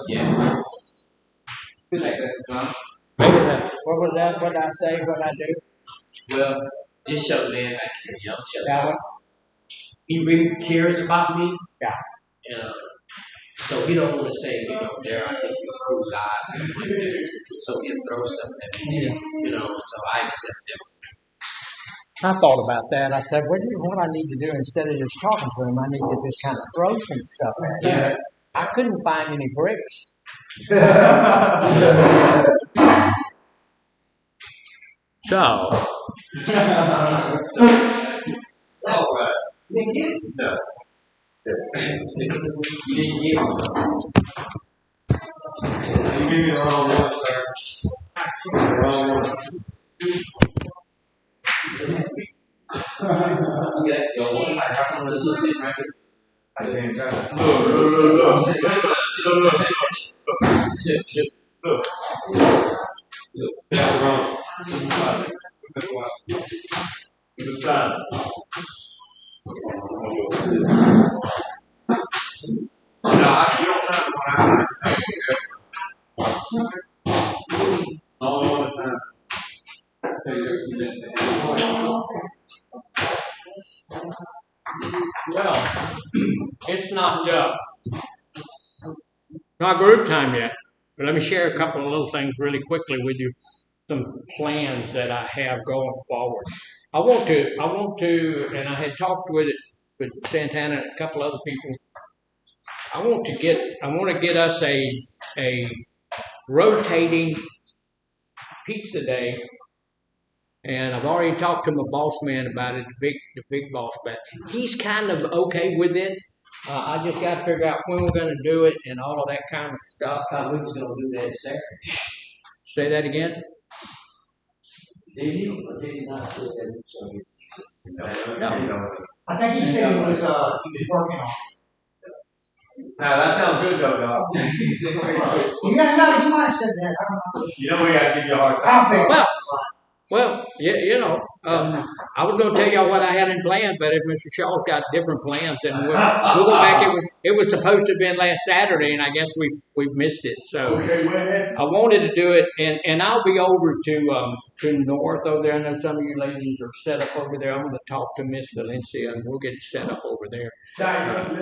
Yeah. Feel like that's What was that? What did I say? What I do? well, this young man back here, young That Chuck, one? he really cares about me. Yeah. And so he don't want to say, there, I think you're a cool guy, stuff like that. So he'll throw stuff at me, just, so I accept it. I thought about that. I said, what I need to do instead of just talking to him, I need to just kind of throw some stuff at him. I couldn't find any bricks. So. All right. You didn't get it? No. You didn't get it. You gave me the wrong one, sir. The wrong one. You got your one. This is it right here. I didn't try to. Look. Look. That's wrong. That's why. You decide. No, you don't sign the one I signed. All the one I Well, it's not group time yet. But let me share a couple of little things really quickly with you. Some plans that I have going forward. I want to, and I had talked with Santana and a couple other people. I want to get us a rotating pizza day, and I've already talked to my boss man about it, the big boss man. He's kind of okay with it. I just got to figure out when we're going to do it and all of that kind of stuff. How we was going to do that Saturday. Say that again. Did you or did you not say that? No. I think he said he was working on it. Now that sounds good though, dog. You guys know he might have said that. I don't know. You know we gotta give you a hard time. Well, yeah, I was going to tell y'all what I had in plan, but if Mr. Shaw's got different plans, and we'll go back. It was supposed to have been last Saturday, and I guess we've missed it. So Okay, go ahead. I wanted to do it, and I'll be over to North over there. I know some of you ladies are set up over there. I'm going to talk to Miss Valencia, and we'll get it set up over there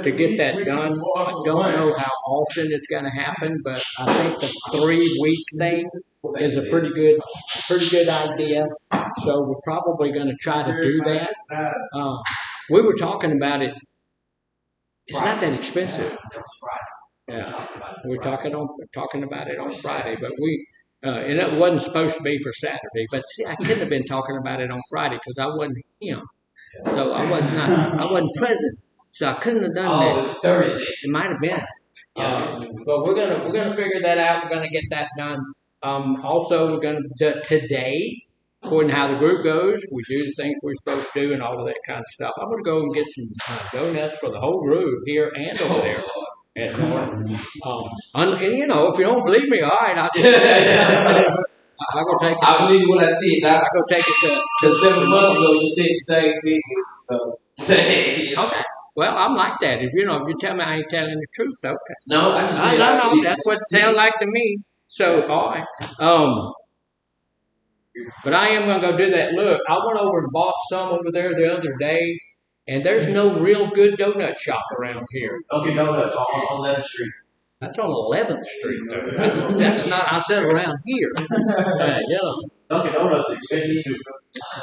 to get that done. I don't know how often it's going to happen, but I think the 3-week thing is a pretty good idea. So we're probably going to try to do that. We were talking about it. It's not that expensive. Yeah, we're talking about it on Friday, but and it wasn't supposed to be for Saturday. But see, I couldn't have been talking about it on Friday because I wasn't so I wasn't present. So I couldn't have done that. Oh, it was Thursday. It might have been. But we're gonna figure that out. We're gonna get that done. Also, we're going to today, according to how the group goes, we do the things we're supposed to do and all of that kind of stuff. I'm going to go and get some donuts for the whole group here and over there at Manor. And if you don't believe me, all right, I'll go take it. I believe when I see it. I'll go take it to 7 months ago, you said the same thing. Okay. Well, I'm like that. If you tell me I ain't telling the truth, okay. No, I just said no. That's what it sounds like to me. So, all right. But I am going to go do that. Look, I went over and bought some over there the other day, and there's no real good donut shop around here. Dunkin' Donuts on 11th Street. That's on 11th Street, though. That's not, I said around here. Dunkin' Donuts is expensive too.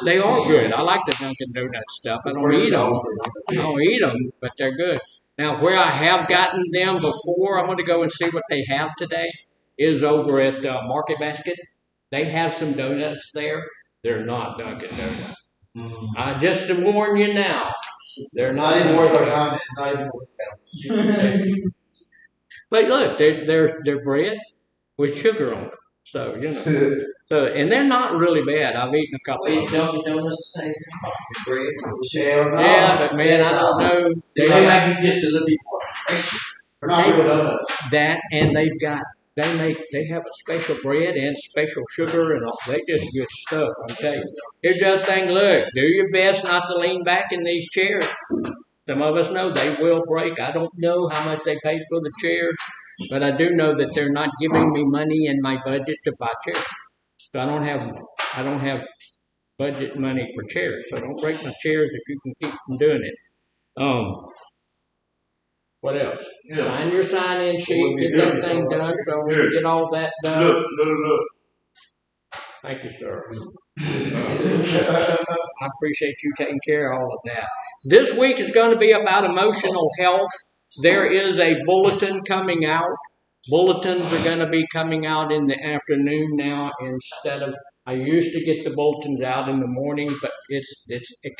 They are good. I like the Dunkin' Donut stuff. I don't eat them, but they're good. Now, where I have gotten them before, I'm going to go and see what they have today. Is over at Market Basket. They have some donuts there. They're not Dunkin' Donuts. I just to warn you now, they're not even worth our time. Not even worth But look, they're bread with sugar on it. So and they're not really bad. I've eaten a couple. Wait, Dunkin' Donuts the same thing? Bread with sugar. Yeah, but man, I don't know. They might be just a little bit more expensive. Not real donuts. That and they have a special bread and special sugar and all. They just good stuff, I'm telling you. Here's the other thing, look, do your best not to lean back in these chairs. Some of us know they will break. I don't know how much they paid for the chairs, But I do know that they're not giving me money in my budget to buy chairs. So I don't have budget money for chairs. So don't break my chairs if you can keep from doing it. What else? Yeah. Sign your sign-in sheet, get that thing done so we can get all that done. Look. Thank you, sir. I appreciate you taking care of all of that. This week is going to be about emotional health. There is a bulletin coming out. Bulletins are going to be coming out in the afternoon now instead of, I used to get the bulletins out in the morning, but it's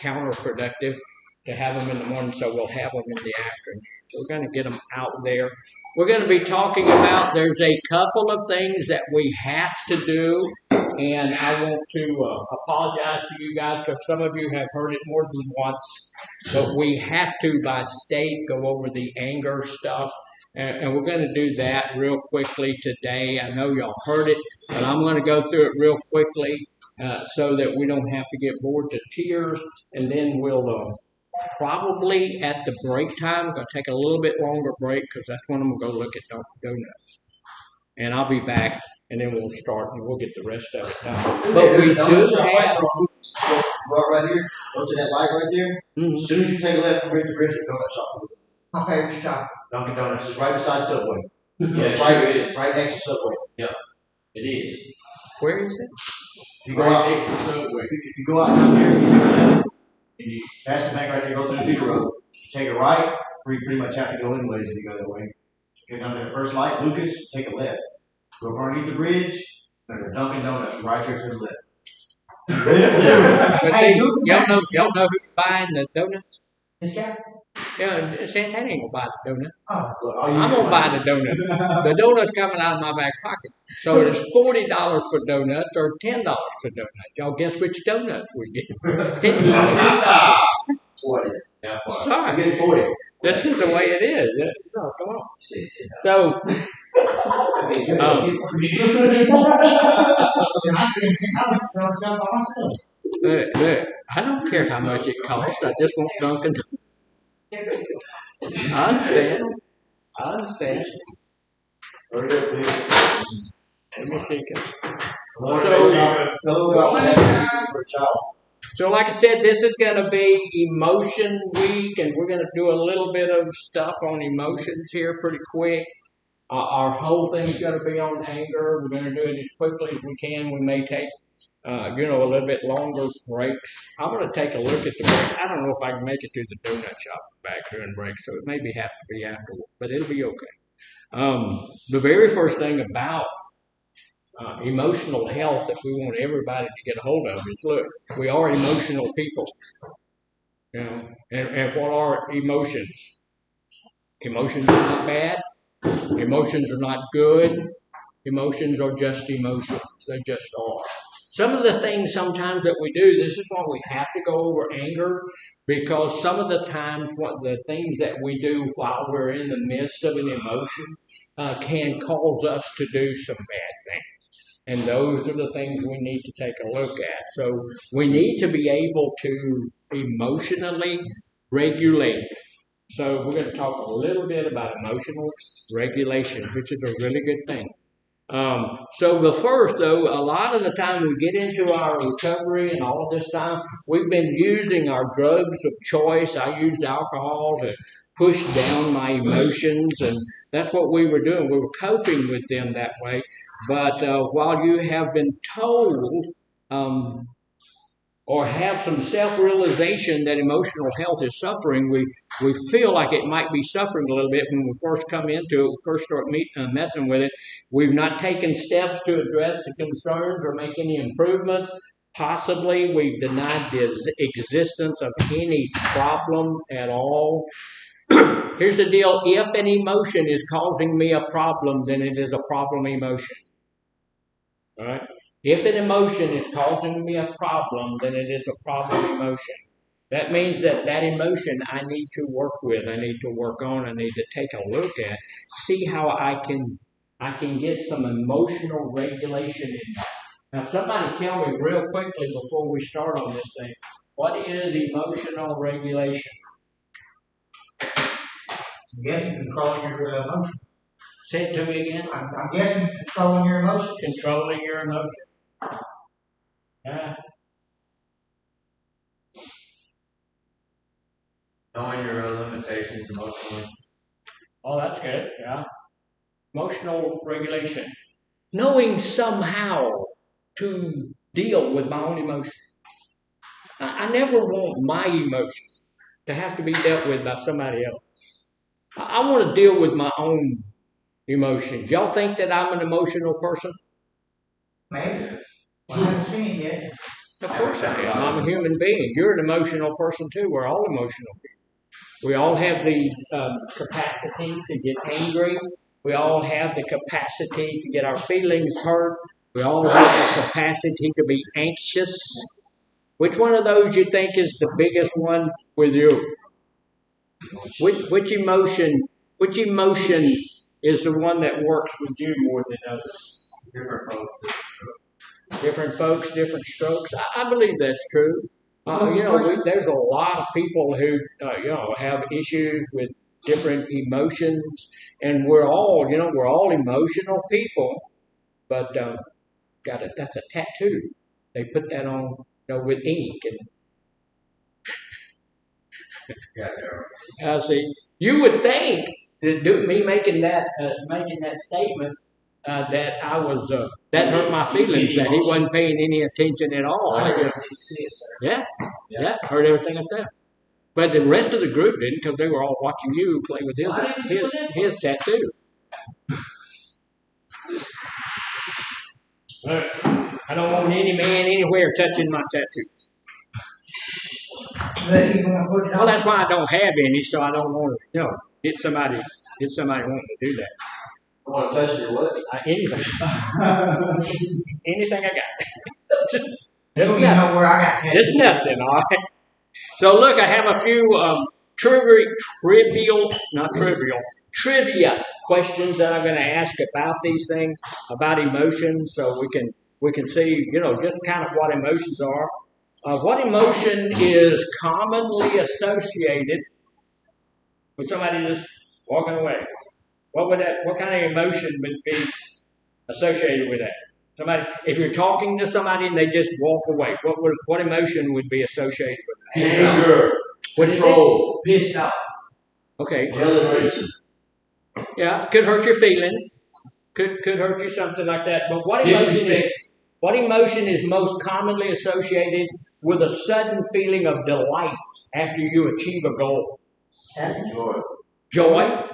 counterproductive to have them in the morning, so we'll have them in the afternoon. So we're going to get them out there. We're going to be talking about, there's a couple of things that we have to do, and I want to apologize to you guys because some of you have heard it more than once, but we have to, by state, go over the anger stuff. And we're going to do that real quickly today. I know y'all heard it, but I'm going to go through it real quickly so that we don't have to get bored to tears. And then we'll probably at the break time, I'm going to take a little bit longer break because that's when I'm going to go look at Dunkin' Donuts. And I'll be back, and then we'll start, and we'll get the rest of it done. But we do have... Go right here. Go to that light right there. Mm-hmm. As soon as you take a left from Richard Donut Shop. Okay, stop. Dunkin' Donuts is right beside Subway. Yeah, it right, sure is. Right next to Subway. Yep, it is. Where is it? If you go out next to Subway, if you go out down there, and you pass the bank right there, go through the big road, you take a right, where you pretty much have to go anyways if you go that way. Get down to the first light, Lucas, take a left. Go underneath the bridge, there's a Dunkin' Donuts right here to the left. But see, y'all know who's buying the donuts? This guy? Yeah, Santana ain't gonna buy the donuts. Oh. I'm gonna buy the donut. The donut's coming out of my back pocket. So it's $40 for donuts or $10 for donuts. Y'all guess which donuts we get? $10. 40. Yeah, 40. Sorry. I get 40. This is the way it is. No, come on. So, look, I don't care how much it costs. I just want Dunkin' Donuts. I understand. Very good, please. Let me think. So like I said, this is going to be Emotion Week, and we're going to do a little bit of stuff on emotions here pretty quick. Our whole thing's going to be on anger. We're going to do it as quickly as we can. We may take, a little bit longer breaks. I'm going to take a look at the break. I don't know if I can make it to the donut shop back during break, so it maybe have to be afterward, but it'll be okay. The very first thing about emotional health that we want everybody to get a hold of is, look, we are emotional people. And what are emotions? Emotions are not bad. Emotions are not good. Emotions are just emotions. They just are. Some of the things sometimes that we do, this is why we have to go over anger, because some of the times what the things that we do while we're in the midst of an emotion can cause us to do some bad things. And those are the things we need to take a look at. So we need to be able to emotionally regulate. So we're going to talk a little bit about emotional regulation, which is a really good thing. So the first, though, a lot of the time we get into our recovery and all of this time, we've been using our drugs of choice. I used alcohol to push down my emotions, and that's what we were doing. We were coping with them that way. But while you have been told or have some self-realization that emotional health is suffering, we feel like it might be suffering a little bit when we first come into it, we first start messing with it. We've not taken steps to address the concerns or make any improvements. Possibly we've denied the existence of any problem at all. Here's the deal. If an emotion is causing me a problem, then it is a problem emotion. All right? If an emotion is causing me a problem, then it is a problem emotion. That means that emotion I need to work with, I need to work on, I need to take a look at, see how I can get some emotional regulation in that. Now, somebody tell me real quickly before we start on this thing, what is emotional regulation? Yes, controlling your emotions. Say it to me again. I'm guessing controlling your emotions. Controlling your emotion. Yeah. Knowing your own limitations emotionally. Oh, that's good. Yeah. Emotional regulation. Knowing somehow to deal with my own emotions. I never want my emotions to have to be dealt with by somebody else. I want to deal with my own emotions. Y'all think that I'm an emotional person? Maybe. Well, I haven't seen it yet. Of course I am. I'm a human being. You're an emotional person too. We're all emotional people. We all have the capacity to get angry. We all have the capacity to get our feelings hurt. We all have the capacity to be anxious. Which one of those you think is the biggest one with you? Which emotion is the one that works with you more than others? Different folks, Different folks, different strokes. I believe that's true. There's a lot of people who have issues with different emotions, and we're all emotional people. But that's a tattoo. They put that on with ink and. yeah, See, you would think that me making that statement that I was that hurt my feelings, that he wasn't paying any attention at all. Yeah, heard everything I said. But the rest of the group didn't, because they were all watching you play with his tattoo. I don't want any man anywhere touching my tattoo. Well, that's why I don't have any, so I don't want to, get somebody wanting to do that. I want to touch your what? Anything. Anything I got. just Know where I got tattoos. Just nothing, all right? So look, I have a few trivia questions that I'm going to ask about these things, about emotions, so we can see, just kind of what emotions are. What emotion is commonly associated with somebody just walking away? What kind of emotion would be associated with that? Somebody, if you're talking to somebody and they just walk away, what emotion would be associated with that? anger, control, Pissed off. Okay. jealousy. Yeah, could hurt your feelings. Could hurt you, something like that. But what emotion is most commonly associated with a sudden feeling of delight after you achieve a goal? Joy. Joy?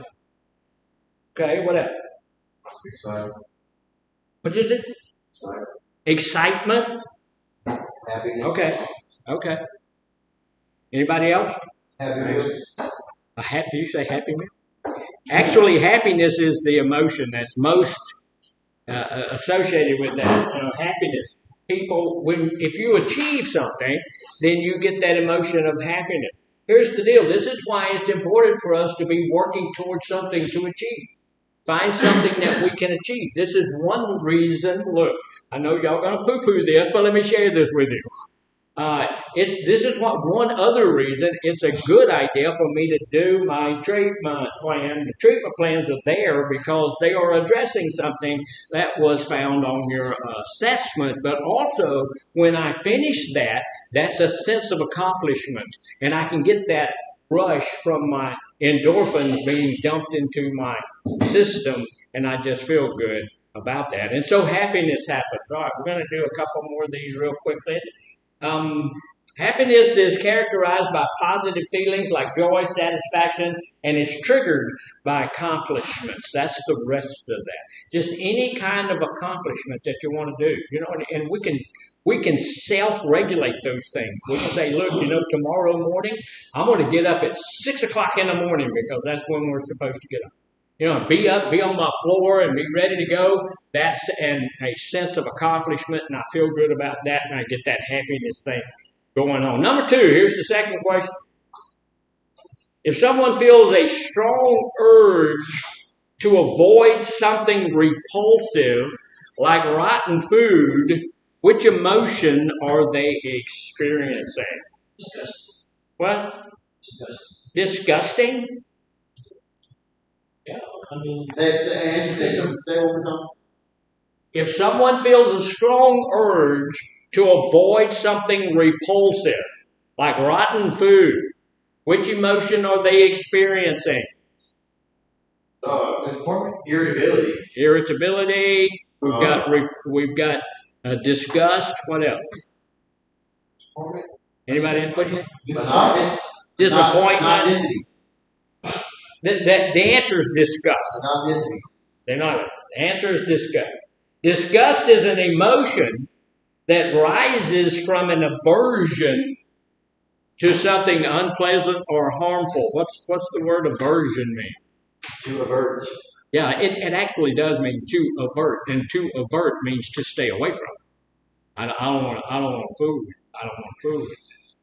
Okay, what else? Excitement. What is it? Excitement? Happiness. Okay. Anybody else? Happiness. You say happiness? Actually, happiness is the emotion that's most associated with that. Happiness. People, if you achieve something, then you get that emotion of happiness. Here's the deal. This is why it's important for us to be working towards something to achieve. Find something that we can achieve. This is one reason. Look, I know y'all going to poo-poo this, but let me share this with you. This is one other reason it's a good idea for me to do my treatment plan. The treatment plans are there because they are addressing something that was found on your assessment. But also, when I finish that, that's a sense of accomplishment. And I can get that rush from my endorphins being dumped into my system, and I just feel good about that. And so happiness happens. All right, we're going to do a couple more of these real quickly. Happiness is characterized by positive feelings like joy, satisfaction, and it's triggered by accomplishments. That's the rest of that. Just any kind of accomplishment that you want to do, and we can self-regulate those things. We can say, look, tomorrow morning, I'm going to get up at 6 o'clock in the morning because that's when we're supposed to get up. Be on my floor and be ready to go. That's a sense of accomplishment, and I feel good about that, and I get that happiness thing going on. Number 2, here's the second question. If someone feels a strong urge to avoid something repulsive, like rotten food, which emotion are they experiencing? Disgusting. What? Disgusting. Disgusting? Yeah. I mean, Say what we're talking. If someone feels a strong urge to avoid something repulsive, like rotten food, which emotion are they experiencing? Disappointment. Irritability. Irritability. We've got disgust. What else? Disappointment. Anybody input yet? Disappointment. Disappointment. The answer is disgust. Anomicity. They're not. The answer is disgust. Disgust is an emotion that rises from an aversion to something unpleasant or harmful. What's the word aversion mean? To avert. Yeah, it actually does mean to avert, and to avert means to stay away from. I don't want to fool with. I don't want to fool with this.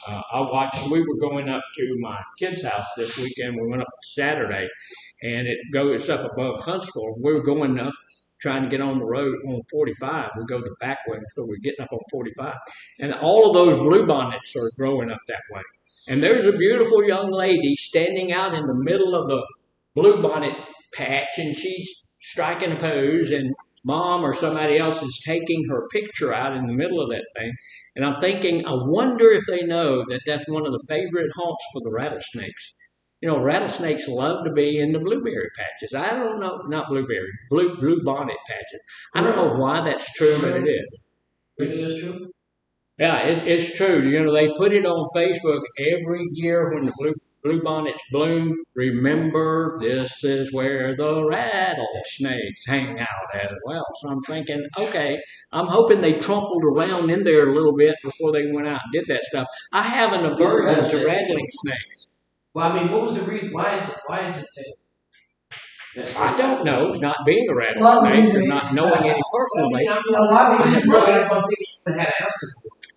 I watched. We were going up to my kid's house this weekend. We went up Saturday, and it's up above Huntsville. We were going up, trying to get on the road on 45. We go the back way, so we're getting up on 45, and all of those bluebonnets are growing up that way. And there's a beautiful young lady standing out in the middle of the bluebonnet patch, and she's striking a pose, and mom or somebody else is taking her picture out in the middle of that thing. And I'm thinking, I wonder if they know that that's one of the favorite haunts for the rattlesnakes. You know, rattlesnakes love to be in the blueberry patches. I don't know, not blueberry, bluebonnet patches. I don't know why that's true, but it is. really is true. Yeah, it's true. You know, they put it on Facebook every year when the bluebonnets bloom. Remember, this is where the rattlesnakes hang out as well. So I'm thinking, okay, I'm hoping they trumpled around in there a little bit before they went out and did that stuff. I have an aversion to rattling snakes. Well, I mean, what was the reason? Why is it that? I don't know, not being a rattlesnake or not knowing any personally.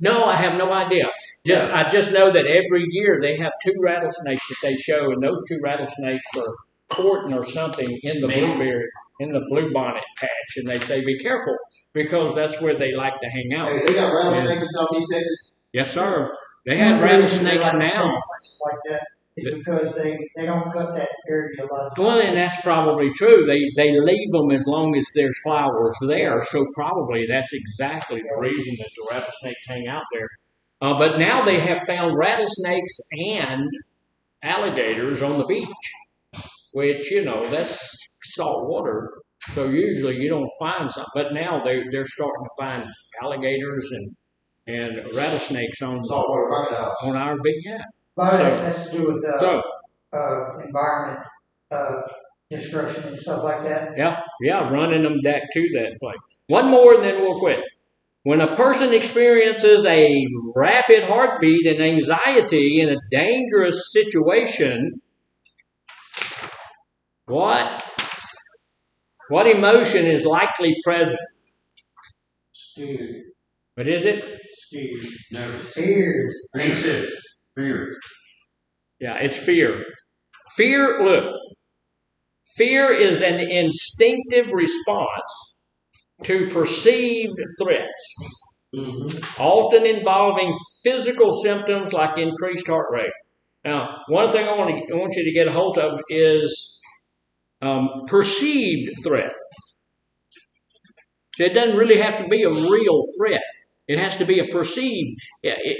No, I have no idea. I just know that every year they have 2 rattlesnakes that they show, and those 2 rattlesnakes are courting or something in the bluebonnet patch, and they say be careful because that's where they like to hang out. Hey, they got rattlesnakes in Southeast Texas. Yes, sir. They have rattlesnakes now. Like that. It's because they don't cut that area a lot of times. Well, and that's probably true. They leave them as long as there's flowers there, so probably that's exactly the reason that the rattlesnakes hang out there. But now they have found rattlesnakes and alligators on the beach, which, you know, that's salt water, so usually you don't find something. But now they're starting to find alligators and rattlesnakes on Saltwater crocodiles. on our beach. Yeah. A lot of that has to do with environment destruction and stuff like that. Yeah, running them back to that place. One more and then we'll quit. When a person experiences a rapid heartbeat and anxiety in a dangerous situation, what emotion is likely present? Scared. What is it? Scared. Nervous. Fears. Anxious. Fear. Yeah, it's fear. Fear is an instinctive response to perceived threats, often involving physical symptoms like increased heart rate. Now, one thing I want you to get a hold of is perceived threat. It doesn't really have to be a real threat. It has to be a perceived.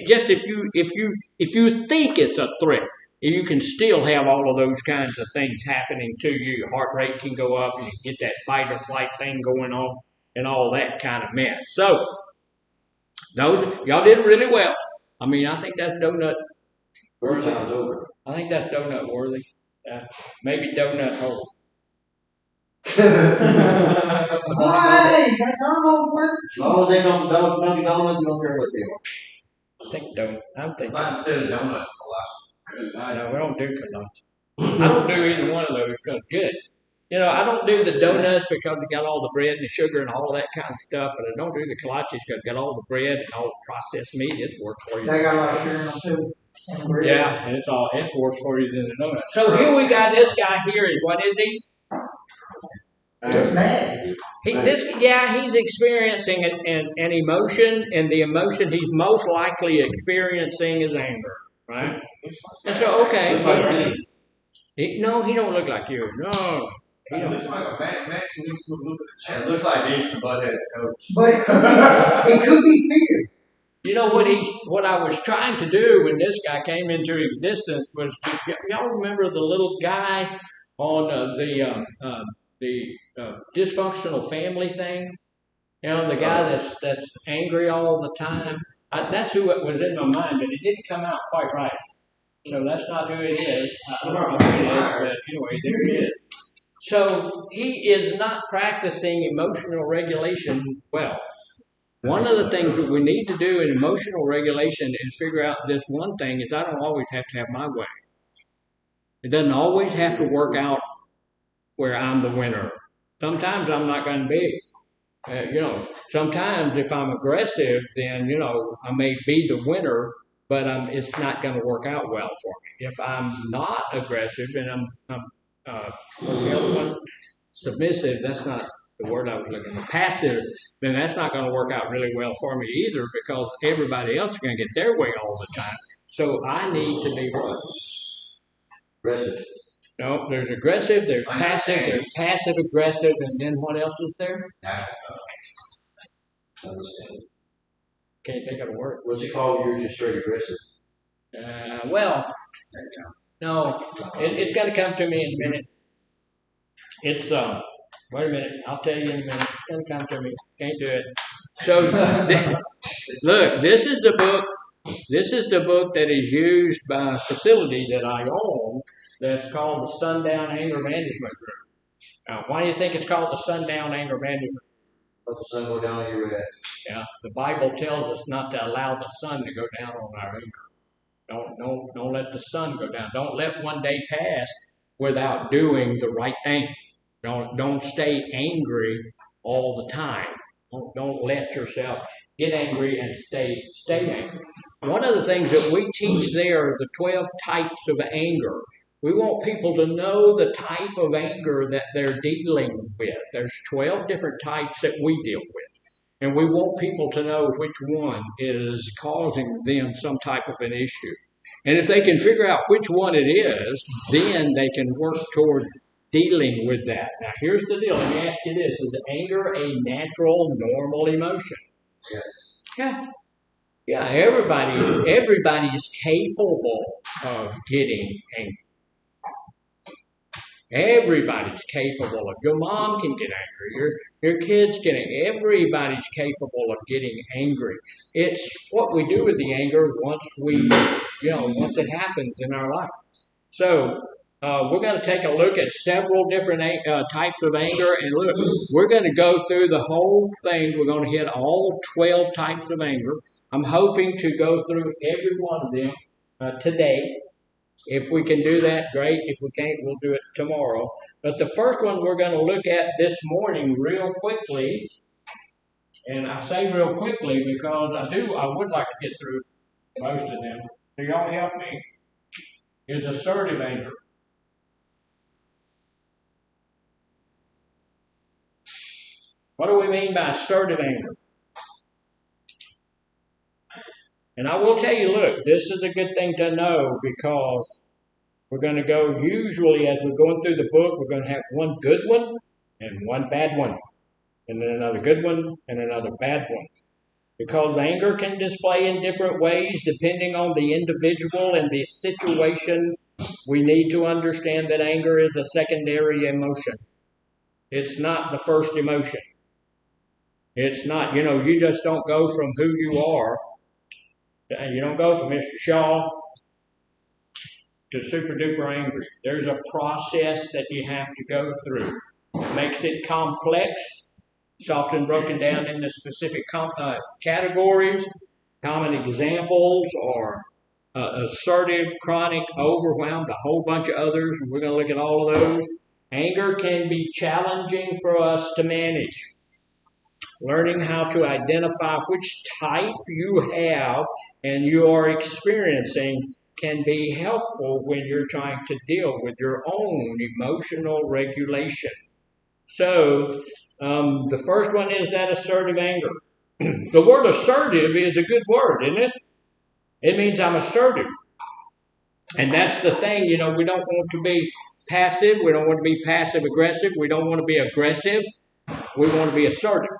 Just if you think it's a threat, you can still have all of those kinds of things happening to you. Your heart rate can go up, and you get that fight or flight thing going on, and all that kind of mess. So, y'all did really well. I mean, I think that's donut. First time's over. I think that's donut worthy. Maybe donut hole. Why? That almost works. As long as they come from Dunkin' Donuts, we don't care what they are. I think donut. I'm thinking. Instead of donuts, No, we don't do kolaches. I don't do either one of those because it's good. You know, I don't do the donuts because they got all the bread and the sugar and all that kind of stuff, but I don't do the kolaches because it's got all the bread and all the processed meat. It's works for you. They got a lot of sugar in them too. And Yeah, and it's works for you than the donut. So here we got this guy here. What is he? it's mad. He's experiencing an emotion, and the emotion he's most likely experiencing is anger, right? And so, okay. Looks like me. No, he don't look like you. No. It looks like a Max needs to look at the chat. It looks like Davis and Butthead's coach. But it could be fear. You know what I was trying to do when this guy came into existence was, y'all remember the little guy on the dysfunctional family thing? You know, the guy that's angry all the time. That's who it was in my mind, but it didn't come out quite right. So that's not who it is. I don't know who it is, but anyway, there it is. So he is not practicing emotional regulation well. One of the things that we need to do in emotional regulation is figure out this one thing is I don't always have to have my way. It doesn't always have to work out where I'm the winner. Sometimes I'm not going to be. Sometimes if I'm aggressive, then, I may be the winner, but it's not going to work out well for me. If I'm not aggressive and I'm what's the other one? Submissive, that's not the word I was looking for. Passive, then that's not going to work out really well for me either because everybody else is going to get their way all the time. So I need to be what? Aggressive. No, there's aggressive, there's passive aggressive, and then what else is there? Understand. Can't think of a word. What's it called? You're just straight aggressive. No, it's got to come to me in a minute. It's wait a minute, I'll tell you in a minute. It's going to come to me. Can't do it. So look, this is the book. This is the book that is used by a facility that I own. That's called the Sundown Anger Management Group. Now, why do you think it's called the Sundown Anger Management Group? Let the sun go down on your head. Yeah, the Bible tells us not to allow the sun to go down on our anger. Don't let the sun go down. Don't let one day pass without doing the right thing. Don't stay angry all the time. Don't let yourself get angry and stay angry. One of the things that we teach there, the 12 types of anger. We want people to know the type of anger that they're dealing with. There's 12 different types that we deal with. And we want people to know which one is causing them some type of an issue. And if they can figure out which one it is, then they can work toward dealing with that. Now, here's the deal. Let me ask you this. Is anger a natural, normal emotion? Yes. Yeah, everybody is capable of getting angry. Everybody's capable of. Your mom can get angry. Your kids can. Everybody's capable of getting angry. It's what we do with the anger once it happens in our life. So we're going to take a look at several different types of anger, and look, we're going to go through the whole thing. We're going to hit all 12 types of anger. I'm hoping to go through every one of them today. If we can do that, great. If we can't, we'll do it tomorrow. But the first one we're going to look at this morning real quickly, and I say real quickly because I would like to get through most of them. So y'all help me. Is assertive anger. What do we mean by assertive anger? And I will tell you, look, this is a good thing to know because we're going to go, usually as we're going through the book, we're going to have one good one and one bad one, and then another good one and another bad one. Because anger can display in different ways depending on the individual and the situation. We need to understand that anger is a secondary emotion. It's not the first emotion. It's not, you just don't go from who you are. You don't go from Mr. Shaw to super duper angry. There's a process that you have to go through. It makes it complex. It's often broken down into specific categories. Common examples are assertive, chronic, overwhelmed, a whole bunch of others, and we're going to look at all of those. Anger can be challenging for us to manage. Learning how to identify which type you have and you are experiencing can be helpful when you're trying to deal with your own emotional regulation. So, the first one is that assertive anger. The word assertive is a good word, isn't it? It means I'm assertive. And that's the thing, we don't want to be passive. We don't want to be passive aggressive. We don't want to be aggressive. We want to be assertive.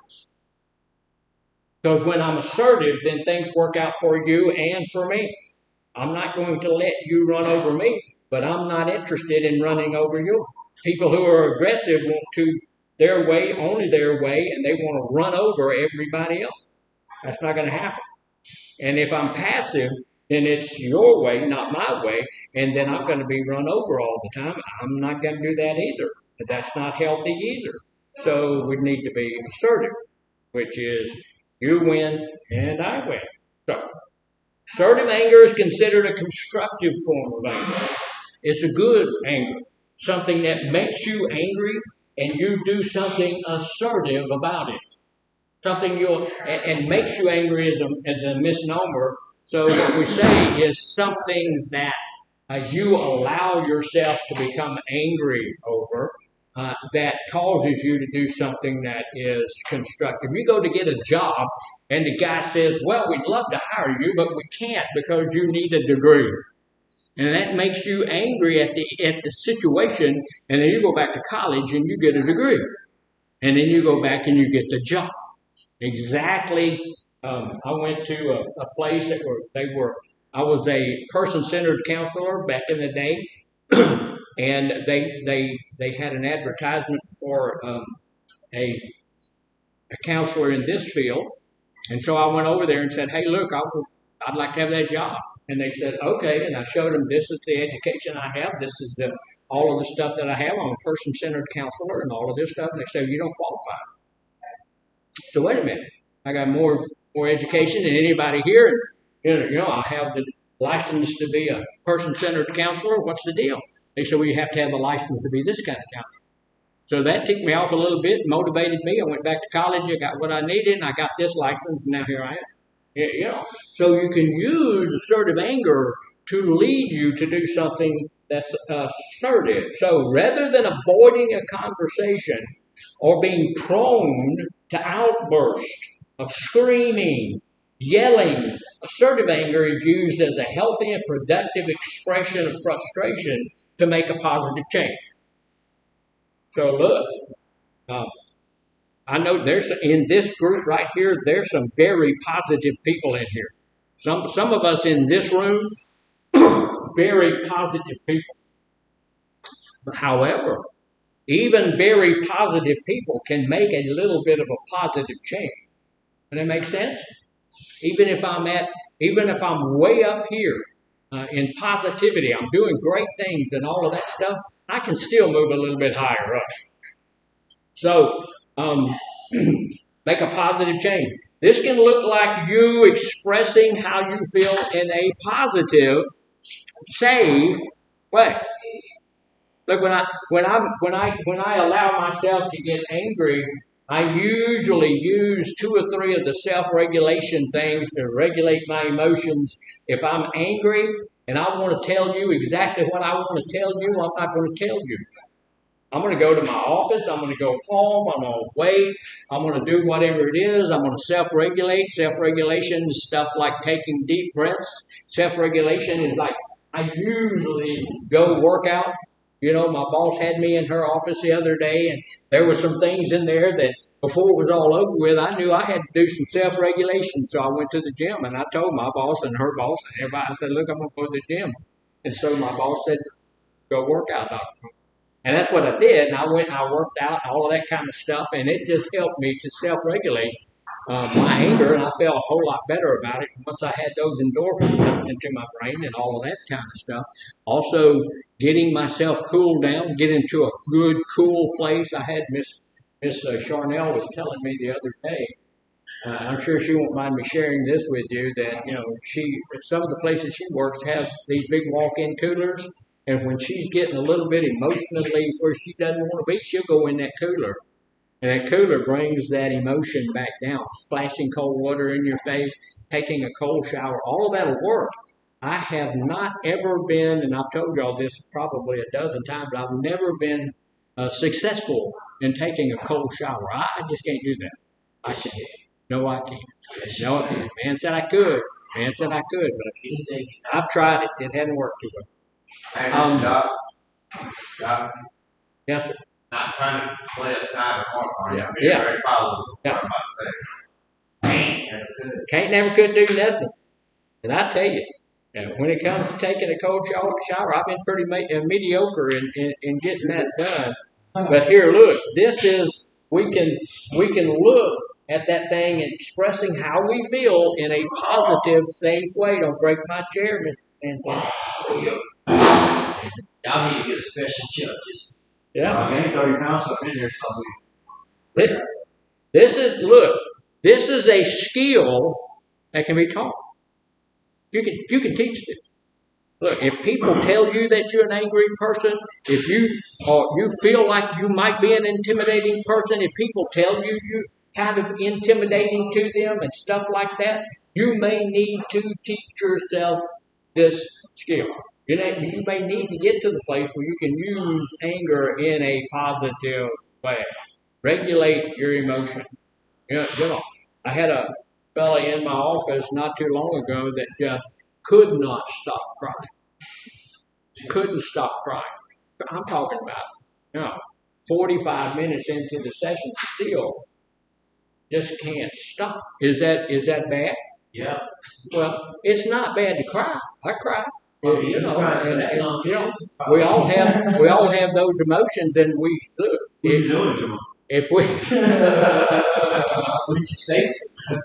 Because when I'm assertive, then things work out for you and for me. I'm not going to let you run over me, but I'm not interested in running over you. People who are aggressive want to their way, only their way, and they want to run over everybody else. That's not going to happen. And if I'm passive, then it's your way, not my way, and then I'm going to be run over all the time. I'm not going to do that either. That's not healthy either. So we need to be assertive, which is you win and I win. So assertive anger is considered a constructive form of anger. It's a good anger, something that makes you angry and you do something assertive about it. Something and makes you angry as a misnomer. So what we say is something that you allow yourself to become angry over that causes you to do something that is constructive. You go to get a job and the guy says, well, we'd love to hire you, but we can't because you need a degree. And that makes you angry at the situation, and then you go back to college and you get a degree. And then you go back and you get the job. Exactly. I went to a place that I was a person-centered counselor back in the day, and they had an advertisement for a counselor in this field, and so I went over there and said, hey, look, I'd like to have that job. And they said, okay, and I showed them this is the education I have, this is all of the stuff that I have. I'm a person-centered counselor and all of this stuff. And they said, you don't qualify. So wait a minute, I got more education than anybody here. You know, I have the license to be a person-centered counselor. What's the deal? They said, well, you have to have a license to be this kind of counselor. So that ticked me off a little bit, motivated me. I went back to college, I got what I needed, and I got this license, and now here I am. You know, so you can use assertive anger to lead you to do something that's assertive. So rather than avoiding a conversation or being prone to outbursts of screaming, yelling, assertive anger is used as a healthy and productive expression of frustration to make a positive change. So look, I know in this group right here, there's some very positive people in here. Some of us in this room, very positive people. However, even very positive people can make a little bit of a positive change. Does that make sense? Even if I'm way up here in positivity, I'm doing great things and all of that stuff, I can still move a little bit higher up. So, make a positive change. This can look like you expressing how you feel in a positive, safe way. Look, when I allow myself to get angry, I usually use 2 or 3 of the self-regulation things to regulate my emotions. If I'm angry and I want to tell you exactly what I want to tell you, I'm not going to tell you. I'm going to go to my office. I'm going to go home. I'm going to wait. I'm going to do whatever it is. I'm going to self-regulate. Self-regulation is stuff like taking deep breaths. Self-regulation is like I usually go work out. You know, my boss had me in her office the other day, and there were some things in there that before it was all over with, I knew I had to do some self-regulation. So I went to the gym, and I told my boss and her boss and everybody, I said, look, I'm going to go to the gym. And so my boss said, go work out, doctor. And that's what I did, and I went and I worked out, all of that kind of stuff, and it just helped me to self-regulate my anger, and I felt a whole lot better about it once I had those endorphins coming into my brain and all of that kind of stuff. Also, getting myself cooled down, get into a good, cool place. I had Miss Charnel was telling me the other day, I'm sure she won't mind me sharing this with you, that, you know, some of the places she works have these big walk-in coolers. And when she's getting a little bit emotionally where she doesn't want to be, she'll go in that cooler. And that cooler brings that emotion back down. Splashing cold water in your face, taking a cold shower, all of that will work. I have not ever been, and I've told y'all this probably a dozen times, but I've never been successful in taking a cold shower. I just can't do that. I said, no, I can't. No, I can't. Man said I could. But I've tried it. It hasn't worked too well. Yeah. Yes, sir. Not trying to play a side or part. Yeah. I'm being Yeah. very positive. Yeah. What I'm about to say. Ain't good. Can't never could do nothing. And I tell you, when it comes to taking a cold shower, I've been pretty mediocre in getting that done. But here, look, this is we can look at that thing and expressing how we feel in a positive, safe way. Don't break my chair, Mr. Anthony. Y'all need to get a special judges. Yeah. I gained 30 pounds, so I've been here something. This is a skill that can be taught. You can teach this. Look, if people tell you that you're an angry person, if you feel like you might be an intimidating person, if people tell you you're kind of intimidating to them and stuff like that, you may need to teach yourself this skill. You may need to get to the place where you can use anger in a positive way. Regulate your emotion. I had a fella in my office not too long ago that just could not stop crying. Couldn't stop crying. I'm talking about, 45 minutes into the session, still just can't stop. Is that bad? Yeah. Well, it's not bad to cry. I cry. Well, and we all have those emotions, and we look. What are you doing to him? If we, what did you say to him?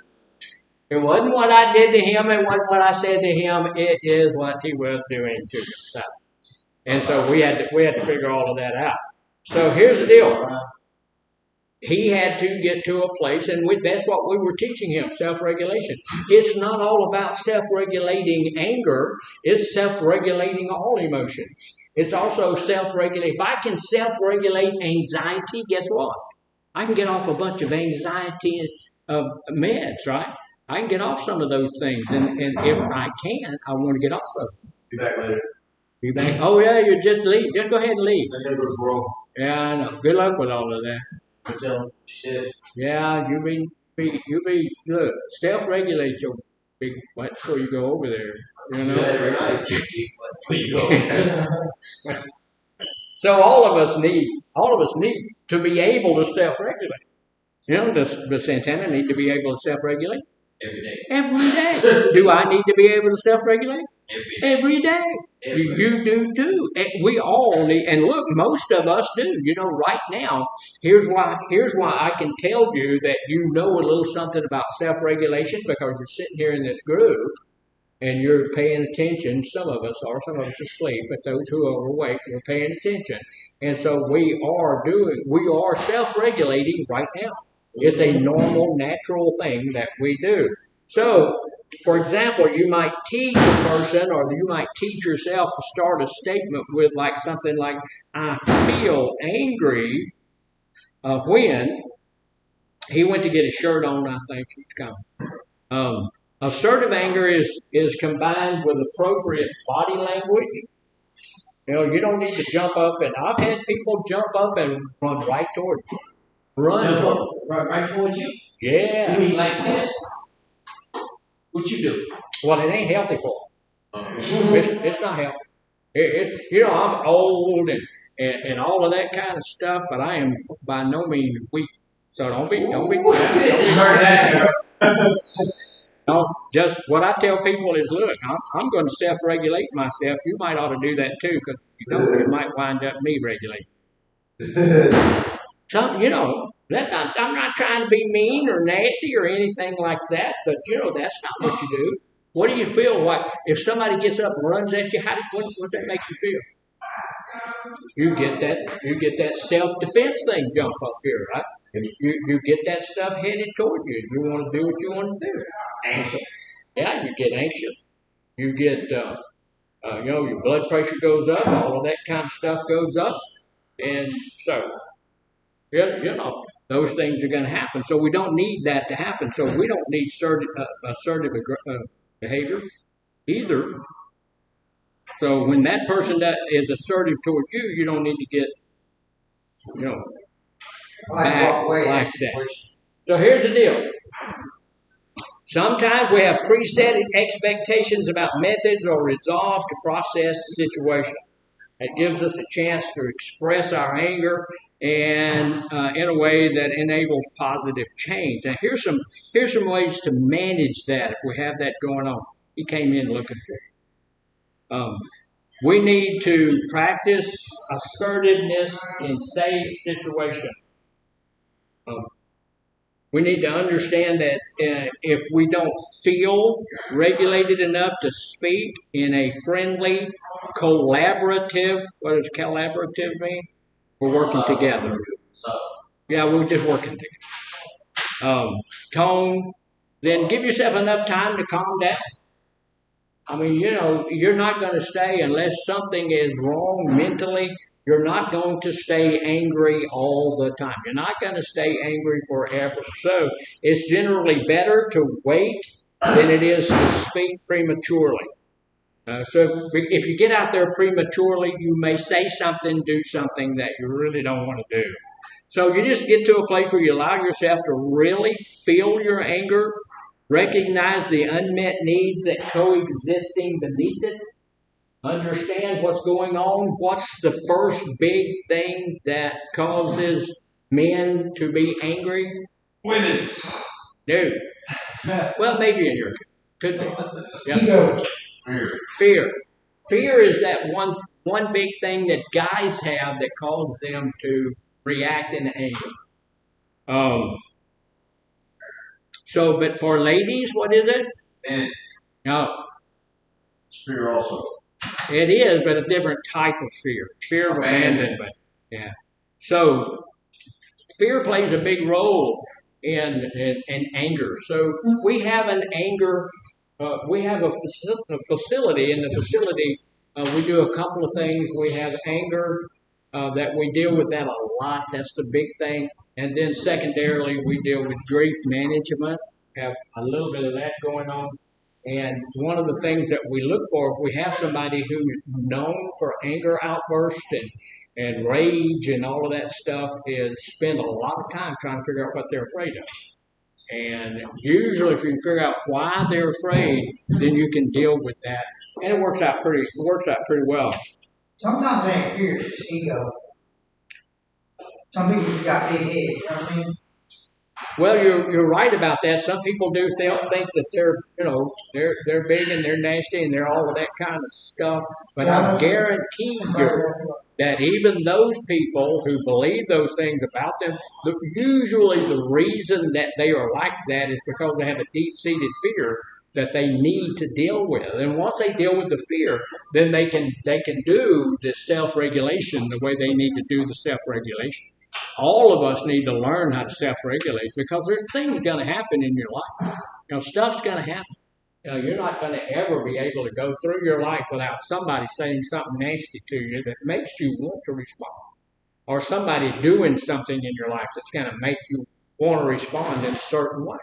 It wasn't what I did to him. It wasn't what I said to him. It is what he was doing to himself. And so we had to figure all of that out. So here's the deal. He had to get to a place, and that's what we were teaching him, self-regulation. It's not all about self-regulating anger. It's self-regulating all emotions. It's also self-regulating. If I can self-regulate anxiety, guess what? I can get off a bunch of anxiety meds, right? I can get off some of those things, and if I can, I want to get off of them. Be back later. Be back? Oh yeah, you just leave. Just go ahead and leave. I gotta go to Bro. Yeah, I know. Good luck with all of that. Tell him. She said. Yeah, you look, self-regulate your big butt before you go over there. You know. Every night, before you go. So all of us need to be able to self-regulate. Does Santana need to be able to self-regulate? Every day. Every day. Do I need to be able to self-regulate? Every day. You do too. We all need, and look, most of us do. Right now, here's why I can tell you that you know a little something about self-regulation, because you're sitting here in this group and you're paying attention. Some of us are asleep, but those who are awake, we're paying attention. And so we are self-regulating right now. It's a normal, natural thing that we do. So, for example, you might teach a person, or you might teach yourself to start a statement with something like, I feel angry when he went to get his shirt on, I think he's coming. Assertive anger is combined with appropriate body language. You don't need to jump up, and I've had people jump up and run right toward you. Right towards you? Yeah. You mean like this? What you do? Well, it ain't healthy for them. It's not healthy. I'm old and all of that kind of stuff, but I am by no means weak. So don't be. No, just what I tell people is, look, I'm going to self-regulate myself. You might ought to do that too, because if you don't, you might wind up me regulating. So, I'm not trying to be mean or nasty or anything like that, but, that's not what you do. What do you feel like if somebody gets up and runs at you? What that make you feel? You get that self-defense thing jump up here, right? You get that stuff headed toward you. You want to do what you want to do. Anxious. Yeah, you get anxious. You get, your blood pressure goes up. All of that kind of stuff goes up. And so, those things are going to happen. So we don't need that to happen. So we don't need assertive behavior either. So when that person that is assertive toward you, you don't need to get, back like that. So here's the deal. Sometimes we have preset expectations about methods or resolve to process the situation. It gives us a chance to express our anger and in a way that enables positive change. Now, here's some ways to manage that if we have that going on. He came in looking for you. We need to practice assertiveness in safe situations. We need to understand that if we don't feel regulated enough to speak in a friendly, collaborative, what does collaborative mean? We're working together. Yeah, we're just working together. Tone, then give yourself enough time to calm down. I mean, you're not going to stay unless something is wrong mentally. You're not going to stay angry all the time. You're not going to stay angry forever. So it's generally better to wait than it is to speak prematurely. So if you get out there prematurely, you may say something, do something that you really don't want to do. So you just get to a place where you allow yourself to really feel your anger, recognize the unmet needs that coexisting beneath it, understand what's going on. What's the first big thing that causes men to be angry? Women. No. Well, maybe in your case. Could be. Yeah. Ego. Fear. Fear is that one big thing that guys have that causes them to react in anger. But for ladies, what is it? And No. fear also. It is, but a different type of fear. Fear of abandonment. Yeah. So fear plays a big role in anger. So we have an anger. We have a facility. In the facility, we do a couple of things. We have anger that we deal with that a lot. That's the big thing. And then secondarily, we deal with grief management. Have a little bit of that going on. And one of the things that we look for, if we have somebody who is known for anger outbursts and rage and all of that stuff, is spend a lot of time trying to figure out what they're afraid of. And usually if you can figure out why they're afraid, then you can deal with that. And it works out pretty well. Sometimes it ain't fear, it's just ego. Some people just got big head, you know what I mean? Well, you're right about that. Some people do. They don't think that they're big and they're nasty and they're all of that kind of stuff. But I guarantee you that even those people who believe those things about them, usually the reason that they are like that is because they have a deep-seated fear that they need to deal with. And once they deal with the fear, then they can do the self-regulation the way they need to do the self-regulation. All of us need to learn how to self-regulate because there's things going to happen in your life. Stuff's going to happen. You're not going to ever be able to go through your life without somebody saying something nasty to you that makes you want to respond. Or somebody doing something in your life that's going to make you want to respond in a certain way.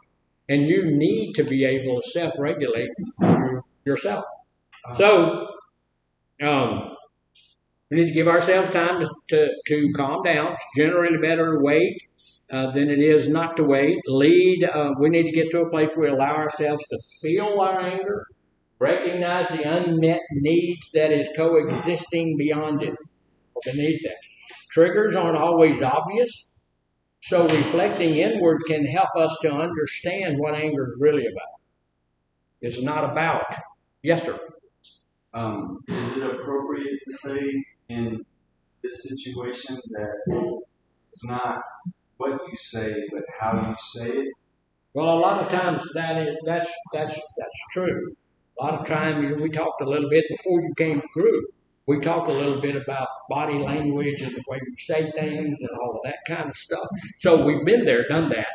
And you need to be able to self-regulate yourself. So, we need to give ourselves time to calm down. It's generally better to wait than it is not to wait. We need to get to a place where we allow ourselves to feel our anger, recognize the unmet needs that is coexisting beyond it, or beneath that. Triggers aren't always obvious, so reflecting inward can help us to understand what anger is really about. It's not about. Yes, sir. Is it appropriate to say in this situation that it's not what you say, but how you say it? Well, a lot of times that's true. A lot of times we talked a little bit before you came through. We talked a little bit about body language and the way we say things and all of that kind of stuff. So we've been there, done that.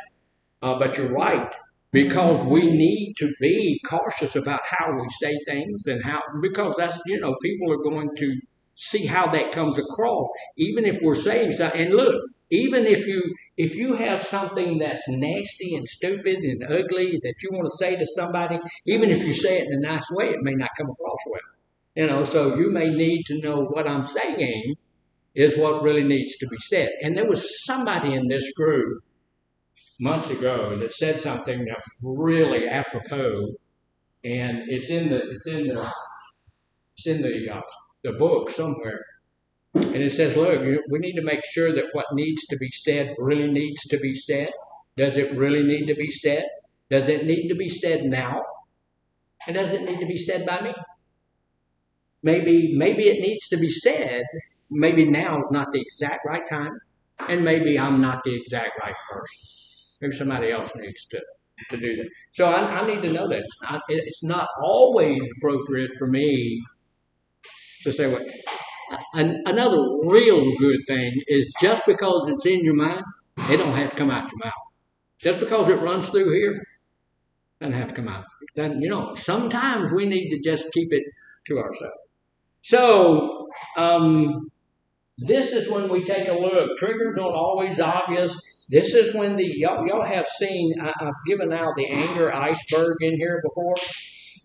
But you're right. Because we need to be cautious about how we say things because that's, people are going to see how that comes across, even if we're saying something. And look, even if you have something that's nasty and stupid and ugly that you want to say to somebody, even if you say it in a nice way, it may not come across well. So you may need to know what I'm saying is what really needs to be said. And there was somebody in this group months ago that said something that really apropos, and it's in the book somewhere. And it says, look, we need to make sure that what needs to be said really needs to be said. Does it really need to be said? Does it need to be said now? And does it need to be said by me? Maybe it needs to be said. Maybe now is not the exact right time, and maybe I'm not the exact right person. Maybe somebody else needs to do that. So I need to know that it's not always appropriate for me to say what. Another real good thing is just because it's in your mind, it don't have to come out your mouth. Just because it runs through here, doesn't have to come out. Then sometimes we need to just keep it to ourselves. So this is when we take a look. Triggers don't always obvious. This is when y'all have seen. I've given out the anger iceberg in here before,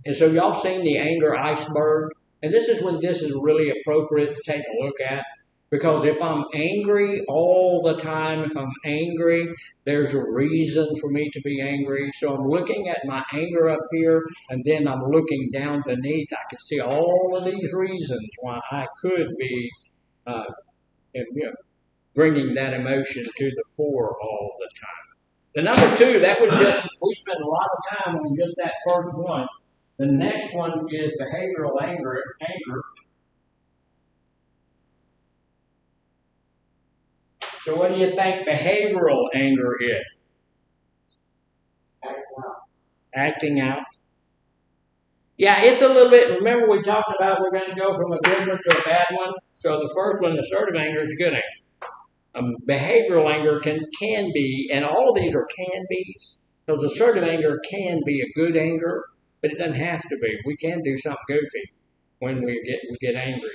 and so y'all seen the anger iceberg. And this is when this is really appropriate to take a look at. Because if I'm angry all the time, if I'm angry, there's a reason for me to be angry. So I'm looking at my anger up here, and then I'm looking down beneath. I can see all of these reasons why I could be bringing that emotion to the fore all the time. The number two, that was just, we spent a lot of time on just that first one. The next one is behavioral anger. So what do you think behavioral anger is? Acting out. Yeah, it's a little bit, remember we talked about we're going to go from a good one to a bad one. So the first one, assertive anger, is good anger. Behavioral anger can be, and all of these are can be's. Because assertive anger can be a good anger, but it doesn't have to be. We can do something goofy when we get angry.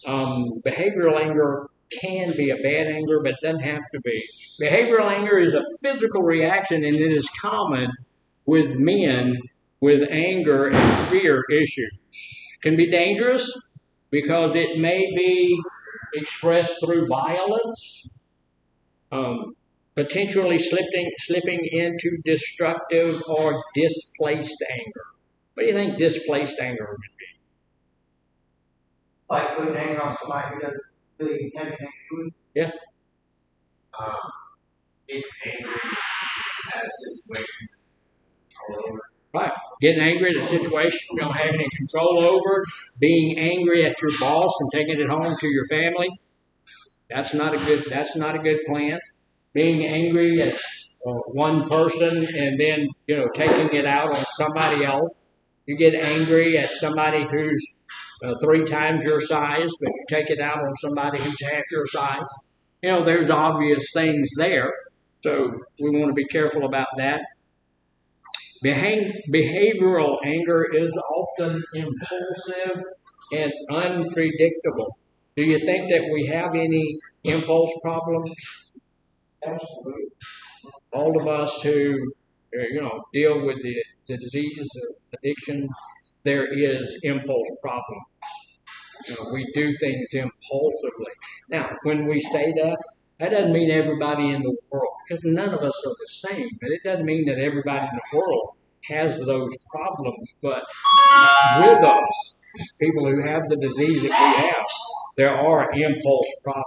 Behavioral anger can be a bad anger, but it doesn't have to be. Behavioral anger is a physical reaction, and it is common with men with anger and fear issues. It can be dangerous because it may be expressed through violence, potentially slipping into destructive or displaced anger. What do you think displaced anger would be? Like putting anger on somebody who doesn't really have anything to do with it. Yeah. Being angry at a situation all over. Right. Getting angry at a situation you don't have any control over, being angry at your boss and taking it home to your family. That's not a good plan. Being angry at one person and then taking it out on somebody else. You get angry at somebody who's 3 times your size, but you take it out on somebody who's half your size. There's obvious things there, so we want to be careful about that. Behavioral anger is often impulsive and unpredictable. Do you think that we have any impulse problems? Absolutely. All of us who deal with the disease of addiction, there is impulse problem. We do things impulsively. Now, when we say that, that doesn't mean everybody in the world, because none of us are the same. But it doesn't mean that everybody in the world has those problems. But with us, people who have the disease that we have, there are impulse problems.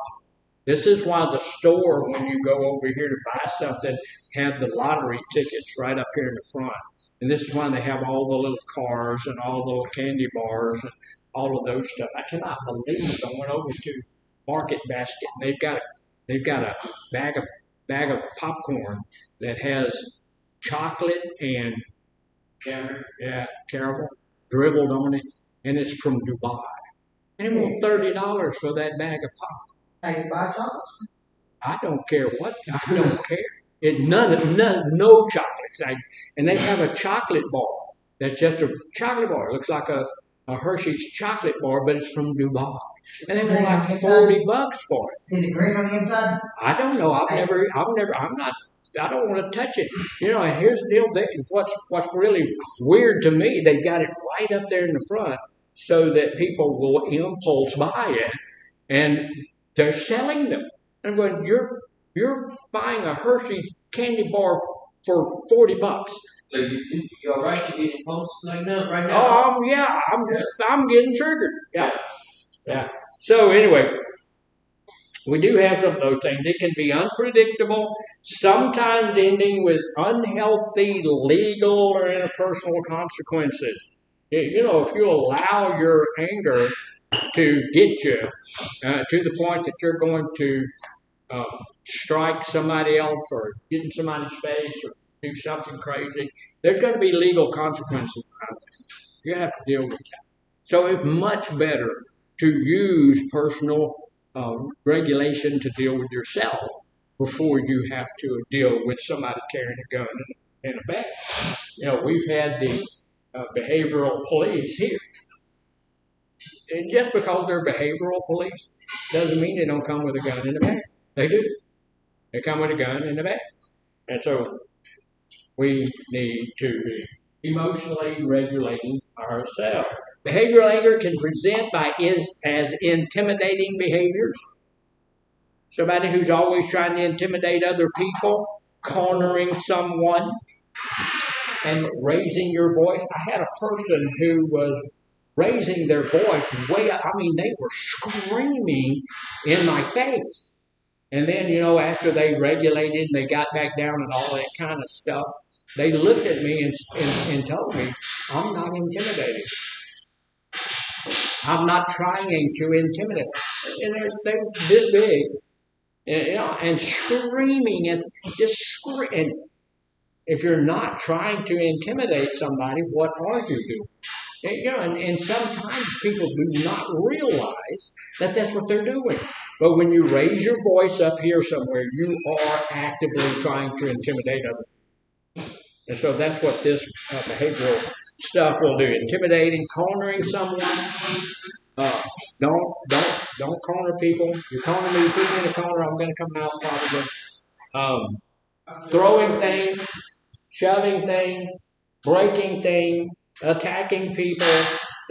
This is why the store, when you go over here to buy something, have the lottery tickets right up here in the front. And this is why they have all the little cars and all the little candy bars and all of those stuff. I cannot believe I went over to Market Basket and they've got a bag of popcorn that has chocolate and caramel dribbled on it, and it's from Dubai. And they want $30 for that bag of popcorn. Hey, you buy chocolates? I don't care what. I don't care. No chocolates. And they have a chocolate bar that's just a chocolate bar. It looks like a Hershey's chocolate bar, but it's from Dubai. And they want like $40 for it. Is it green on the inside? I don't know. I don't want to touch it. And here's the deal. What's really weird to me, they've got it right up there in the front so that people will impulse buy it, and they're selling them. And when you're buying a Hershey candy bar for $40. So you all right? You getting impulsive like that right now? Oh, yeah. I'm getting triggered. Yeah. So anyway, We do have some of those things. It can be unpredictable, sometimes ending with unhealthy legal or interpersonal consequences. You know, if you allow your anger to get you to the point that you're going to strike somebody else or get in somebody's face or do something crazy, there's going to be legal consequences around that. You have to deal with that. So it's much better to use personal regulation to deal with yourself before you have to deal with somebody carrying a gun in a bag. You know, we've had the behavioral police here. And just because they're behavioral police doesn't mean they don't come with a gun in the bag. They do. They come with a gun in the bag. And so we need to be emotionally regulating ourselves. Behavioral anger can present as intimidating behaviors. Somebody who's always trying to intimidate other people, cornering someone, and raising your voice. I had a person who was raising their voice way up. I mean, they were screaming in my face. And then, you know, after they regulated, they got back down and all that kind of stuff. They looked at me and told me, I'm not intimidated. I'm not trying to intimidate. And they're this big, you know, and screaming and just screaming. And if you're not trying to intimidate somebody, what are you doing? And, you know, and sometimes people do not realize that that's what they're doing. But when you raise your voice up here somewhere, you are actively trying to intimidate others. And so that's what this behavioral stuff will do. Intimidating, cornering someone. Don't corner people. You corner me, put me in a corner, I'm going to come out probably. Throwing things, shoving things, breaking things, attacking people.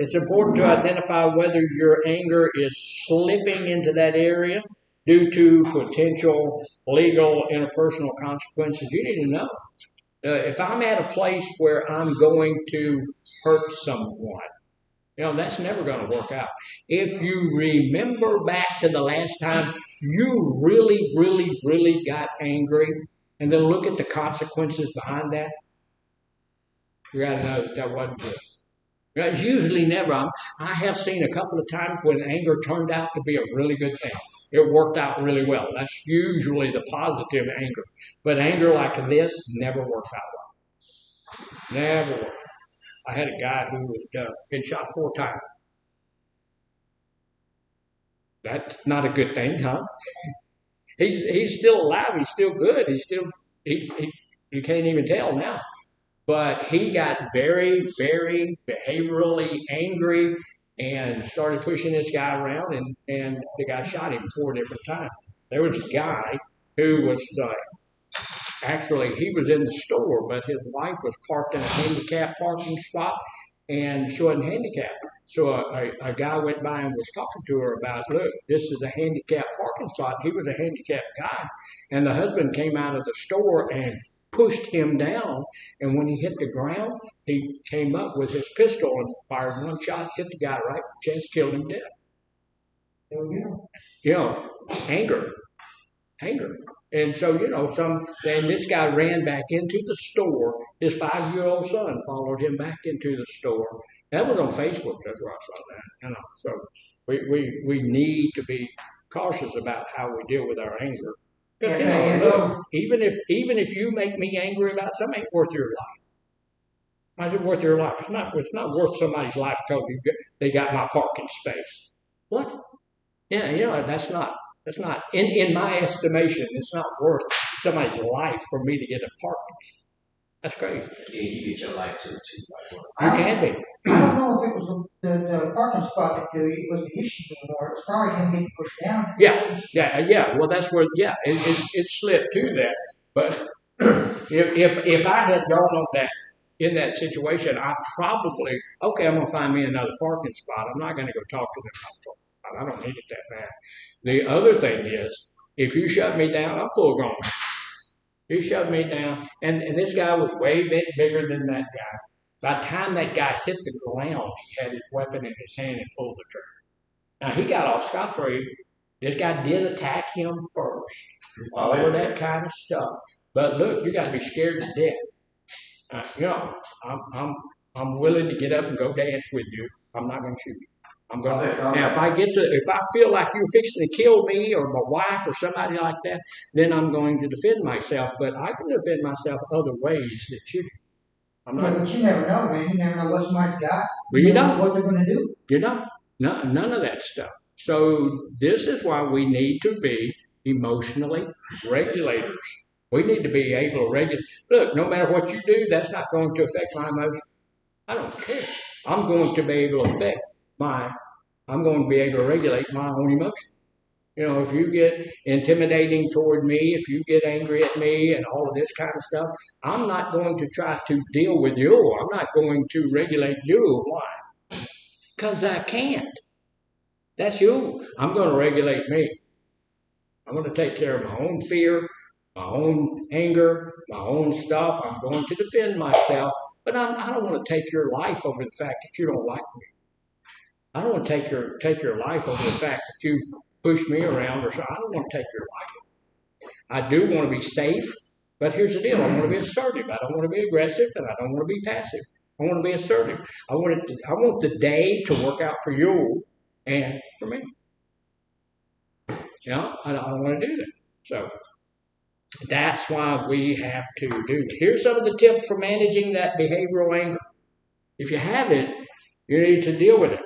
It's important to identify whether your anger is slipping into that area due to potential legal interpersonal consequences. You need to know. If I'm at a place where I'm going to hurt someone, you know, that's never going to work out. If you remember back to the last time you really, really, really got angry, and then look at the consequences behind that, you got to know that wasn't good. It's usually never. I have seen a couple of times when anger turned out to be a really good thing. It worked out really well. That's usually the positive anger. But anger like this never works out well. Never works out. I had a guy who was been shot 4 times. That's not a good thing, huh? He's still alive. He's still good. You can't even tell now. But he got very, very behaviorally angry and started pushing this guy around, and the guy shot him 4 different times. There was a guy who was actually, he was in the store, but his wife was parked in a handicapped parking spot, and she wasn't handicapped. So a guy went by and was talking to her about, look, this is a handicapped parking spot. He was a handicapped guy. And the husband came out of the store and pushed him down, and when he hit the ground, he came up with his pistol and fired 1 shot, hit the guy right in the chest, killed him dead. You know, anger. And so, you know, then this guy ran back into the store. His 5-year-old son followed him back into the store. That was on Facebook. That's where I saw that. You know, so we need to be cautious about how we deal with our anger. Because, you know, look, even if you make me angry about something, it ain't worth your life. Why is it worth your life? It's not worth somebody's life because they got my parking space. What? Yeah, you know, that's not in my estimation, it's not worth somebody's life for me to get a parking space. That's crazy. Yeah, you get your life too. You can be. I don't know if it was the parking spot that was the issue anymore. It's probably him getting pushed down. Yeah. Well, that's where, it slipped to that. But if I had gone on that, in that situation, I probably, okay, I'm going to find me another parking spot. I'm not going to go talk to them. I don't need it that bad. The other thing is, if you shut me down, I'm full grown. You shoved me down, and this guy was way bigger than that guy. By the time that guy hit the ground, he had his weapon in his hand and pulled the trigger. Now, he got off scot-free, This guy did attack him first. All of that kind of stuff. But look, you got to be scared to death. You know, I'm willing to get up and go dance with you. I'm not going to shoot you. I'm going. Now, if I feel like you're fixing to kill me or my wife or somebody like that, then I'm going to defend myself. But I can defend myself other ways that you. I'm not. Yeah, but you never know, man. You never know what somebody's got. Well, you don't. What they're going to do. You don't. No, none of that stuff. So this is why we need to be emotionally regulators. We need to be able to regulate. Look, no matter what you do, that's not going to affect my emotion. I don't care. I'm going to be able to I'm going to be able to regulate my own emotion. You know, if you get intimidating toward me, if you get angry at me and all of this kind of stuff, I'm not going to try to deal with you. I'm not going to regulate you. Why? Because I can't. That's you. I'm going to regulate me. I'm going to take care of my own fear, my own anger, my own stuff. I'm going to defend myself. But I don't want to take your life over the fact that you don't like me. I don't want to take your life over the fact that you've pushed me around or so. I don't want to take your life. I do want to be safe, but here's the deal. I want to be assertive. I don't want to be aggressive, and I don't want to be passive. I want to be assertive. I want the day to work out for you and for me. You know, I don't want to do that. So that's why we have to do it. Here's some of the tips for managing that behavioral anger. If you have it, you need to deal with it.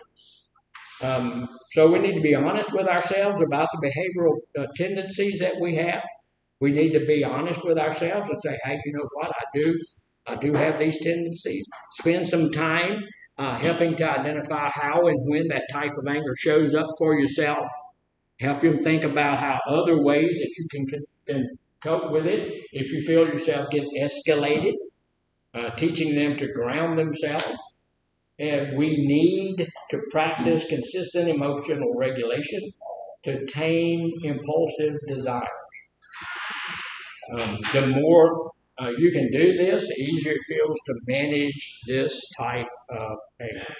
So we need to be honest with ourselves about the behavioral tendencies that we have. We need to be honest with ourselves and say, hey, you know what, I do have these tendencies. Spend some time helping to identify how and when that type of anger shows up for yourself. Help you think about how other ways that you can cope with it. If you feel yourself get escalated, teaching them to ground themselves. And we need to practice consistent emotional regulation to tame impulsive desires. The more you can do this, the easier it feels to manage this type of anger.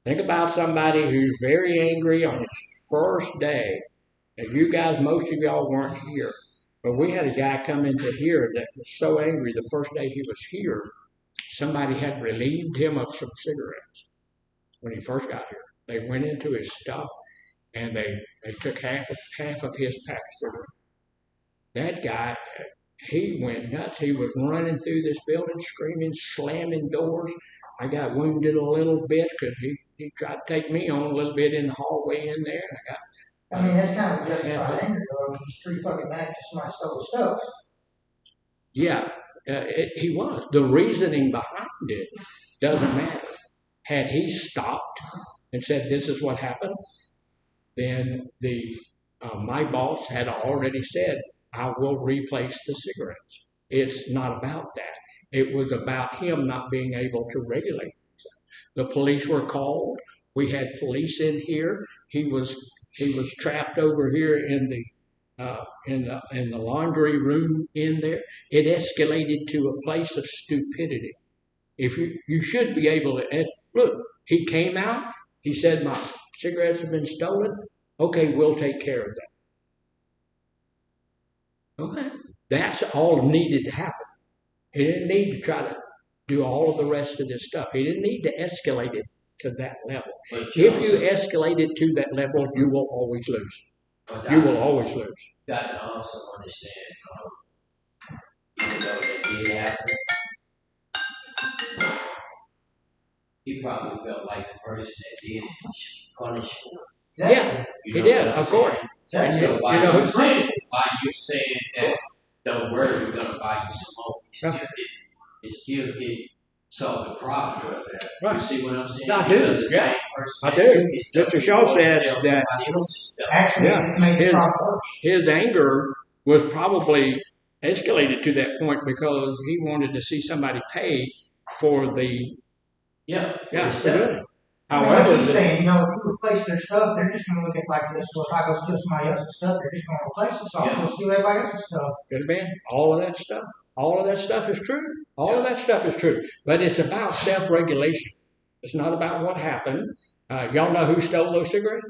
Think about somebody who's very angry on his first day. And you guys, most of y'all weren't here. But we had a guy come into here that was so angry the first day he was here, somebody had relieved him of some cigarettes when he first got here. They went into his stuff and they took half of his pack of cigarettes. That guy, he went nuts. He was running through this building, screaming, slamming doors. I got wounded a little bit because he tried to take me on a little bit in the hallway in there. I mean, that's kind of justified anger, though. He's pretty fucking mad that somebody stole his stuff. Yeah, he was. The reasoning behind it doesn't matter. Had he stopped and said, this is what happened, then my boss had already said, I will replace the cigarettes. It's not about that. It was about him not being able to regulate himself. The police were called. We had police in here. He was trapped over here in the laundry room in there. It escalated to a place of stupidity. If you should be able to look. He came out. He said my cigarettes have been stolen. Okay, we'll take care of that. Okay, that's all needed to happen. He didn't need to try to do all of the rest of this stuff. He didn't need to escalate it to that level. If you escalate it to that level, you will always lose. You will always lose. You got to also understand, even though it did happen, he probably felt like the person that did it should be punished for it. Yeah, he did, of course. So by you saying that, don't worry, we're going to buy you some more, it still didn't solve the problem. Right. You see what I'm saying? I do. Yeah, I do. Mr. Shaw said that actually, his anger was probably escalated to that point because he wanted to see somebody pay for the stuff. However, he's saying, if you replace their stuff, they're just going to look at it like this. Well, if I go steal somebody else's stuff, they're just going to replace it. So I'm going to steal everybody else's stuff. Could have been. All of that stuff. All of that stuff is true. All of that stuff is true. But it's about self-regulation. It's not about what happened. Y'all know who stole those cigarettes?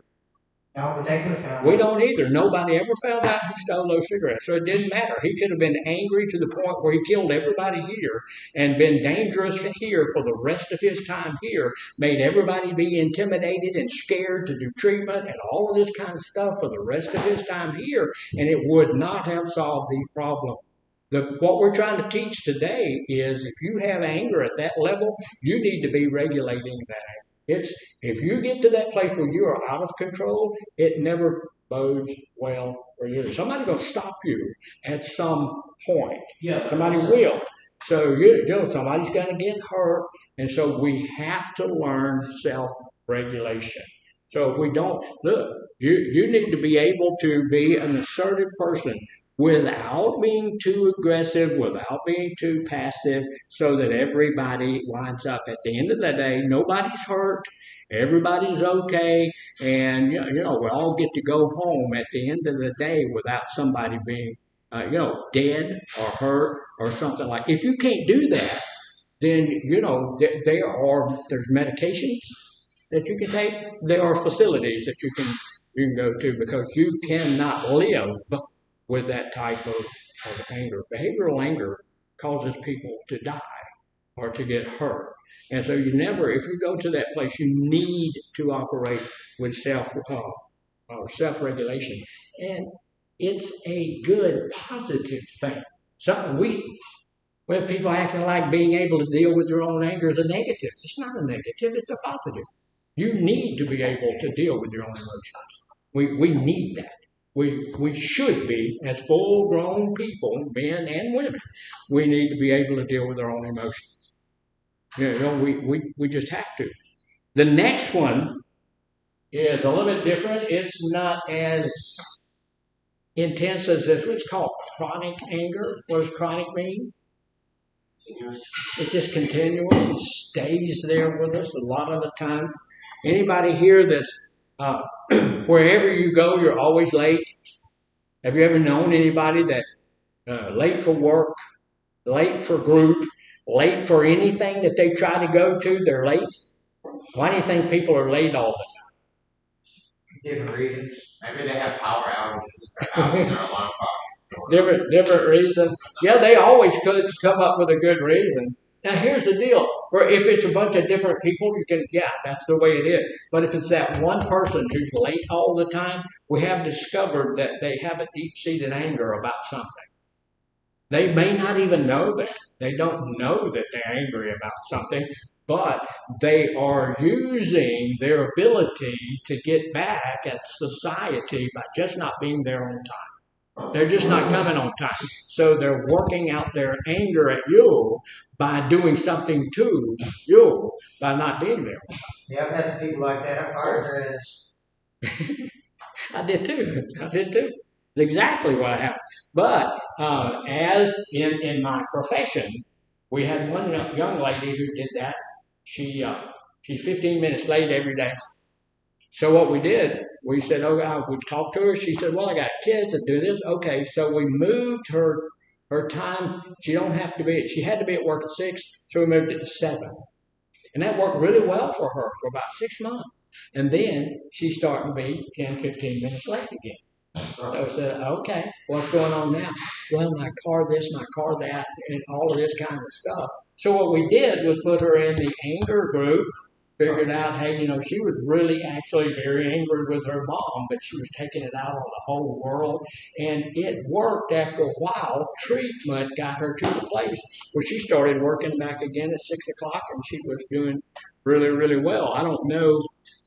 No, but they could have found We out. don't either. Nobody ever found out who stole those cigarettes, so it didn't matter. He could have been angry to the point where he killed everybody here and been dangerous here for the rest of his time here, made everybody be intimidated and scared to do treatment and all of this kind of stuff for the rest of his time here, and it would not have solved the problem. What we're trying to teach today is if you have anger at that level, you need to be regulating that anger. If you get to that place where you are out of control, it never bodes well for you. Somebody's going to stop you at some point. Yeah. Somebody will. So somebody's going to get hurt, and so we have to learn self-regulation. So if we don't, look, you need to be able to be an assertive person without being too aggressive, without being too passive, so that everybody winds up at the end of the day, nobody's hurt, everybody's okay, and we all get to go home at the end of the day without somebody being dead or hurt or something like. If you can't do that, then there's medications that you can take. There are facilities that you can go to, because you cannot live with that type of anger. Behavioral anger causes people to die or to get hurt. And so if you go to that place, you need to operate with self-regulation. And it's a good, positive thing. We have people acting like being able to deal with their own anger is a negative. It's not a negative, it's a positive. You need to be able to deal with your own emotions. We need that. We should be, as full-grown people, men and women, we need to be able to deal with our own emotions. We just have to. The next one is a little bit different. It's not as intense as this. It's called chronic anger. What does chronic mean? It's just continuous. It stays there with us a lot of the time. Anybody here that's wherever you go, you're always late? Have you ever known anybody that late for work, late for group, late for anything that they try to go to, they're late? Why do you think people are late all the time? Different reasons. Maybe they have power outages at their house and their alarm clock. Different reasons. Yeah, they always could come up with a good reason. Now, here's the deal. If it's a bunch of different people, that's the way it is. But if it's that one person who's late all the time, we have discovered that they have a deep-seated anger about something. They may not even know that. They don't know that they're angry about something, but they are using their ability to get back at society by just not being there on time. They're just not coming on time. So they're working out their anger at you by doing something to you by not being there. Yeah, I've had people like that. I've fired their ass. I did too. It's exactly what happened. But as in my profession, we had one young lady who did that. She's 15 minutes late every day. So what we did, we said, we talked to her. She said, well, I got kids that do this. Okay, so we moved her time. She had to be at work at 6, so we moved it to 7. And that worked really well for her for about 6 months. And then she's starting to be 10, 15 minutes late again. So I said, okay, what's going on now? Well, my car this, my car that, and all of this kind of stuff. So what we did was put her in the anger group, figured out, hey, she was really actually very angry with her mom, but she was taking it out on the whole world. And it worked after a while. Treatment got her to the place where she started working back again at 6 o'clock, and she was doing really, really well. I don't know.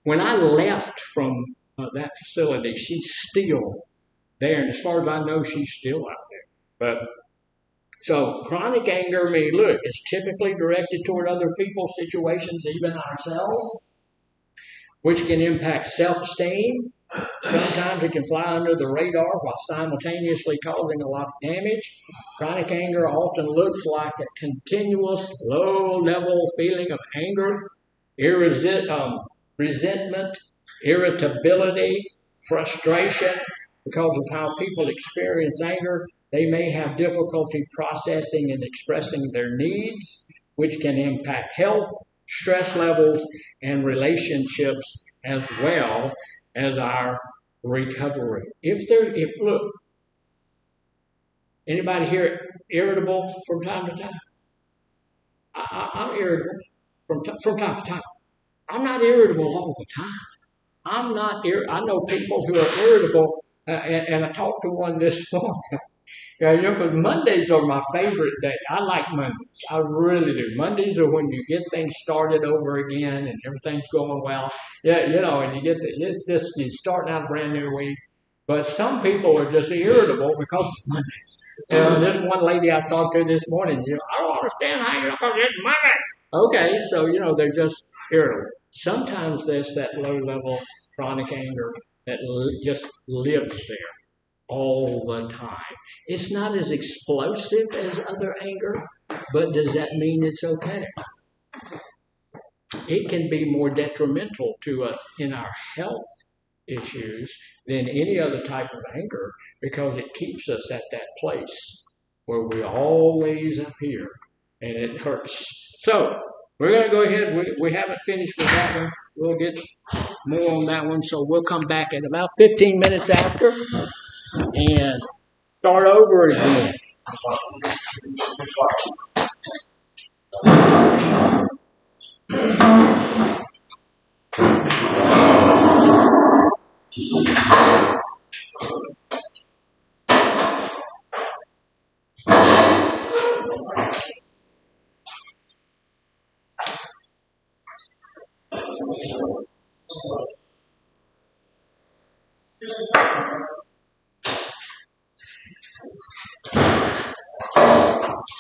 When I left from that facility, she's still there. And as far as I know, she's still out there. So chronic anger, it's typically directed toward other people, situations, even ourselves, which can impact self-esteem. Sometimes it can fly under the radar while simultaneously causing a lot of damage. Chronic anger often looks like a continuous low-level feeling of anger, resentment, irritability, frustration. Because of how people experience anger, they may have difficulty processing and expressing their needs, which can impact health, stress levels, and relationships as well. as our recovery. Look, anybody here irritable from time to time? I'm irritable from time to time. I'm not irritable all the time. I know people who are irritable, and I talked to one this morning. Yeah, because Mondays are my favorite day. I like Mondays. I really do. Mondays are when you get things started over again and everything's going well. Yeah, and it's just, you're starting out a brand new week. But some people are just irritable because it's Mondays. This one lady I talked to this morning, I don't understand how you're going to get Monday. Okay, so, they're just irritable. Sometimes there's that low level chronic anger that just lives there all the time. It's not as explosive as other anger, but does that mean it's okay? It can be more detrimental to us in our health issues than any other type of anger because it keeps us at that place where we're always up here and it hurts. So we're going to go ahead. We haven't finished with that one. We'll get more on that one. So we'll come back in about 15 minutes after and start over again.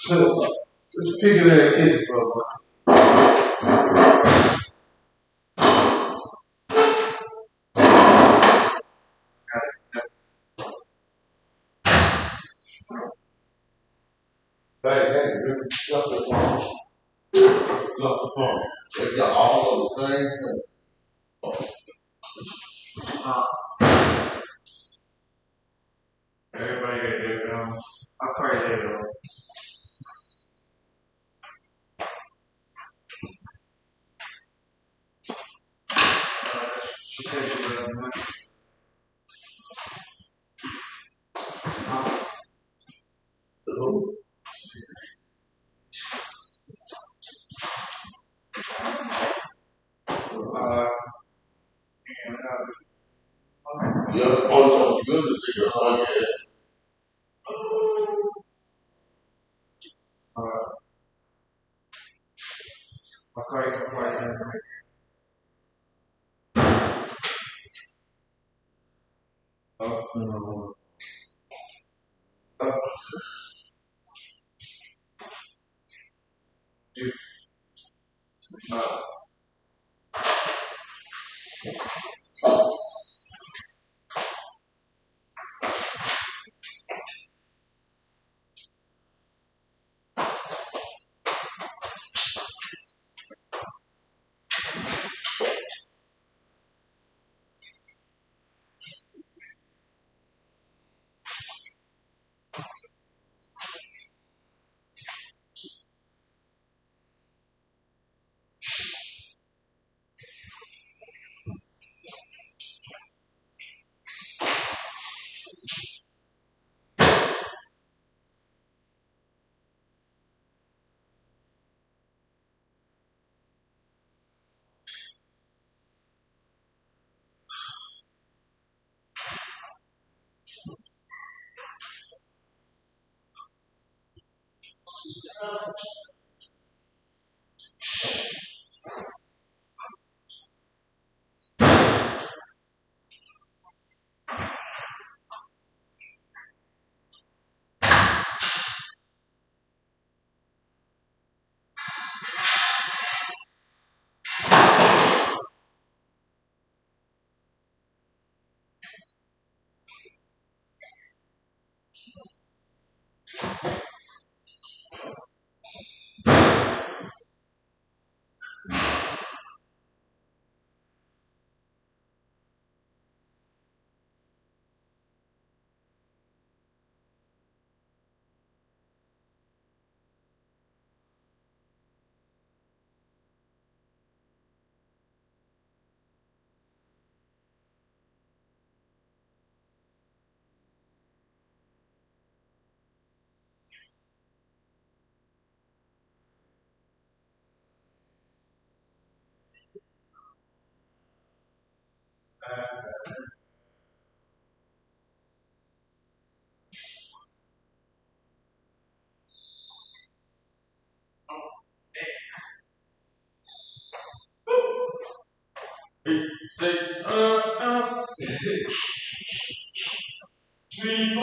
So, just picking at it, bro. Hey, left the phone. Left the phone. They got all of the same thing. Everybody get it down. I'll call you later. She said she would have Yeah, on some good cigarettes, all yeah. I'll call you later. Oh, dude. Say, Sleep.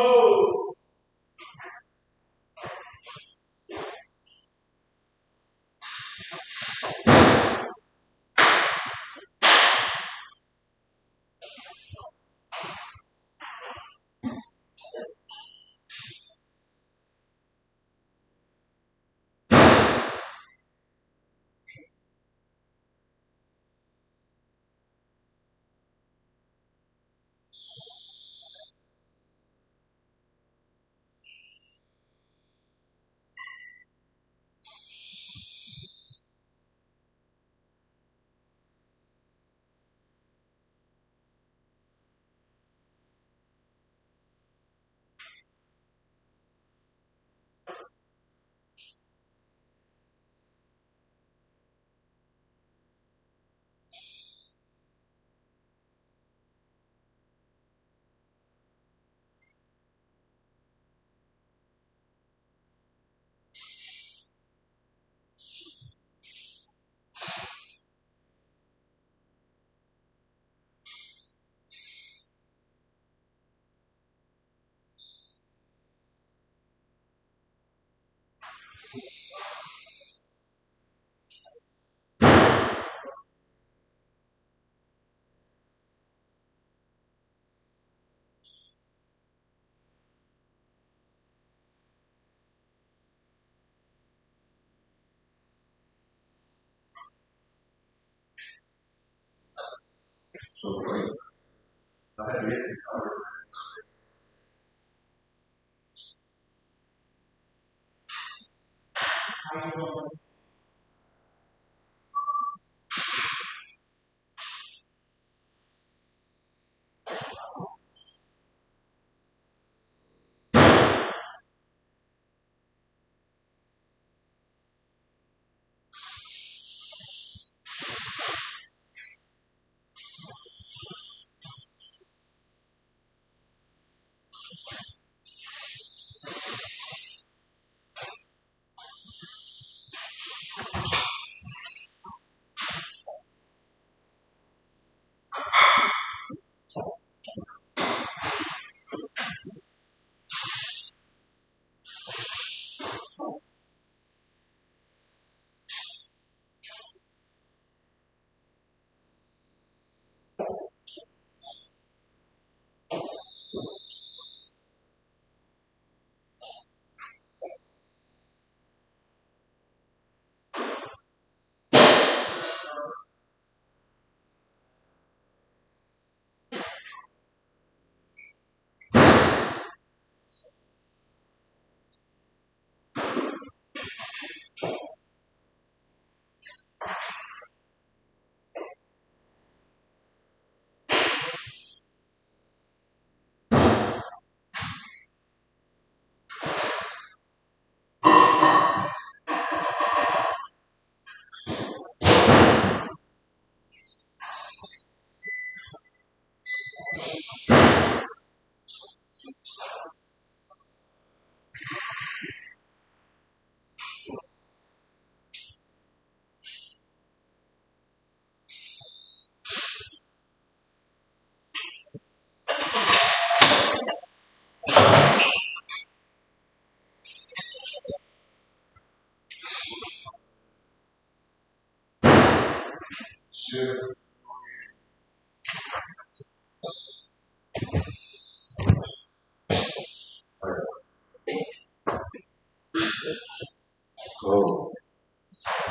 Oh,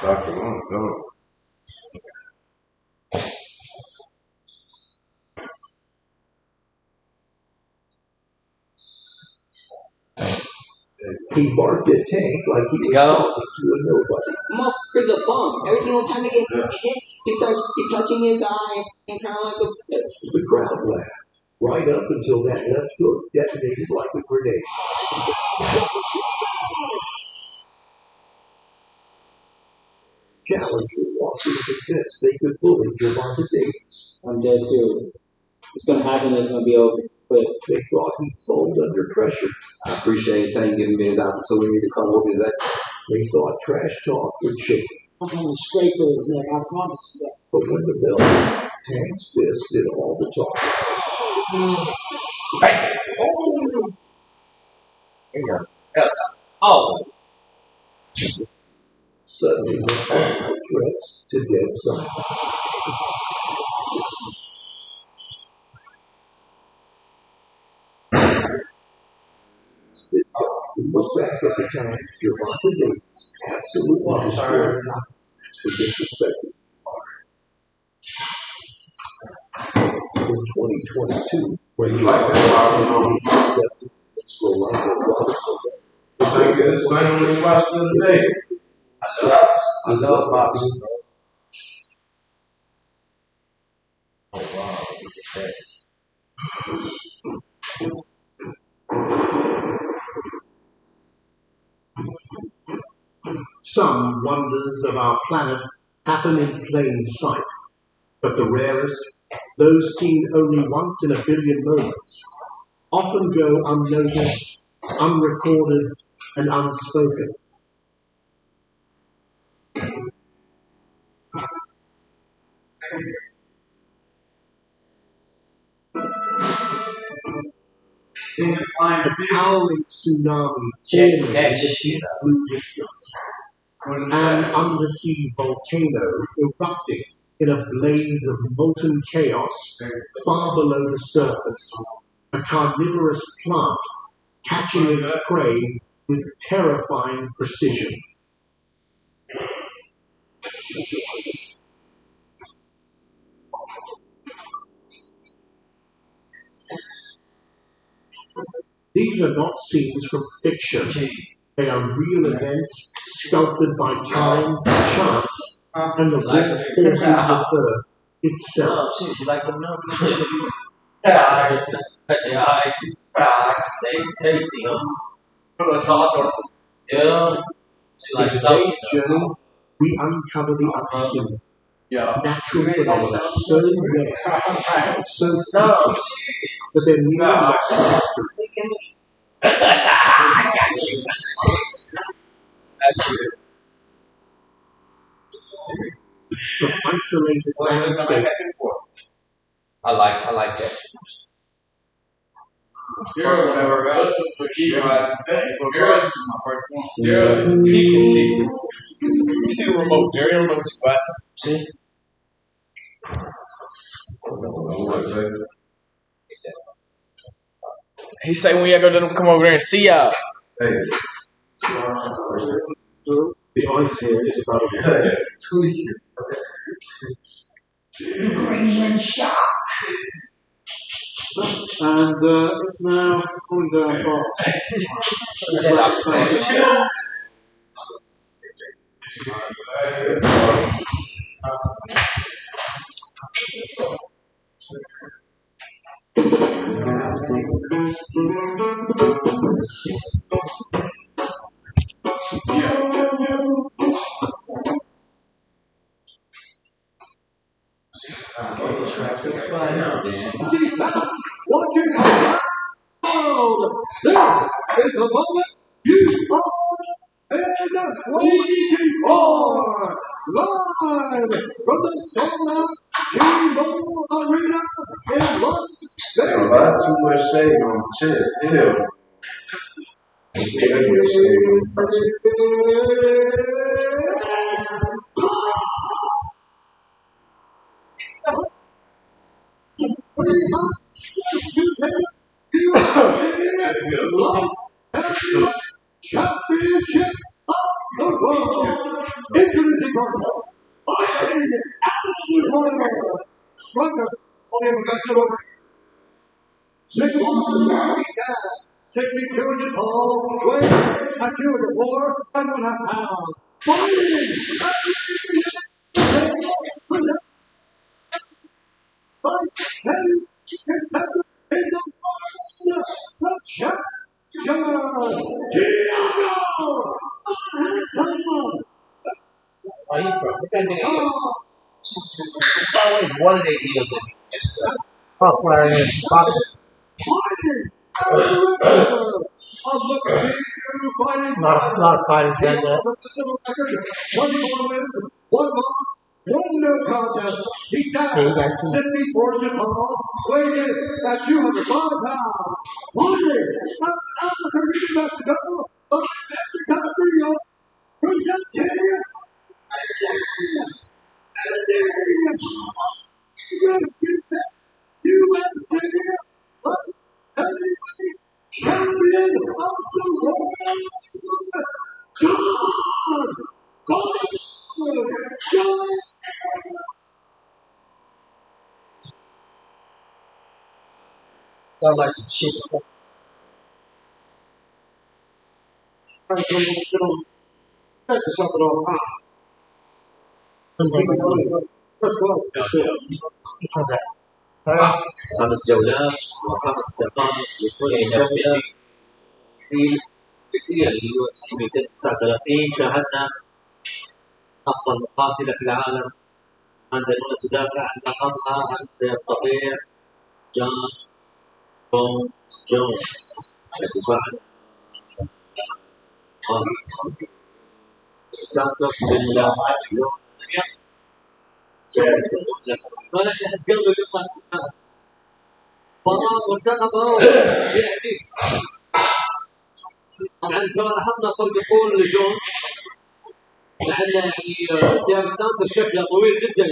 Dr. Monk, no. He barked at Tank like he was talking to a nobody. Motherfucker's a bum. Every single time he gets hit, he starts touching his eye and kind of like a fish. The crowd laughed, right up until that left hook detonated like a grenade. Challenger walked in convinced they could bully Javante Davis. I'm dead serious. It's gonna happen. It's gonna be over. But they thought he'd fold under pressure. I appreciate Tank giving me his opportunity to come whoop his ass. They thought trash talk would shake him. I'm gonna scrape his neck, I promise you that. But when the bell rang, Tank's fist did all the talking. Oh, Suddenly went from threats to dead silence. Did God look back at the time Javante Davis absolutely destroyed Knox for disrespecting in 2022 when Javante stepped in against Rolando Rodriguez. I think it's the same when you watched the other day. I love boxing, bro. Oh wow, look at that. Some wonders of our planet happen in plain sight, but the rarest, those seen only once in a billion moments, often go unnoticed, unrecorded, and unspoken. A towering tsunami forming in the deep blue distance. An undersea volcano erupting in a blaze of molten chaos far below the surface. A carnivorous plant catching its prey with terrifying precision. These are not scenes from fiction. They are real events sculpted by time, chance, and the real forces of Earth itself. Oh shit, you like them nuts? Yeah, they tasty, huh? Yeah. In today's journey, we uncover the unseen. Natural phenomena so rare, so fleeting, that they're nearly lost to history. I got you. From isolated landscape. I like that. Girls never got for G-Wise today. So girls is my first one. Girls is peak and shit. You see the remote, girl, you don't know what you watching. See? He say when y'all go to them, come over there and see y'all. Hey. The ice here is about a Tweaking. Ukrainian shock. and it's now on the box. It's like saying, watching the world. This is the moment you are and waiting for. Live from the Sona T-Mobile Arena in Las Damn, I have too much shade on my chest. Hell. Championship of the world. Introducing first, striker on the professional. 6'1", take me to it all. Weigh at 204 and 1/2 pounds. Fighting! In the first, the champion, Diego! Where you from? What kind of nigga? It's always one of their deals that it's fuck where I am. A lot of fighters have that. 24 minutes, 1 loss, 1 no contest. He's now See, you got two. 64 inches tall, weighing in at 205 pounds. Warning, opportunity to go. But every time we go, presenting USA heavyweight champion of the world, John. Sounds like some shit. Take something on high. Let's go. Which one's that? 5 جولات و5 دقائق لكل جولة. يصير اليو اف سي 239. شاهدنا افضل مقاتلة في العالم عندما تدافع عن لقبها. هل سيستطيع جون جونز الدفاع عن سانتوس بالله؟ ولا تحس قلبي يطلع مباراة مرتقبة شيء عجيب. طبعا كما لاحظنا فرق طول لجون، لان يعني تياغو سانتوس شكله طويل جدا،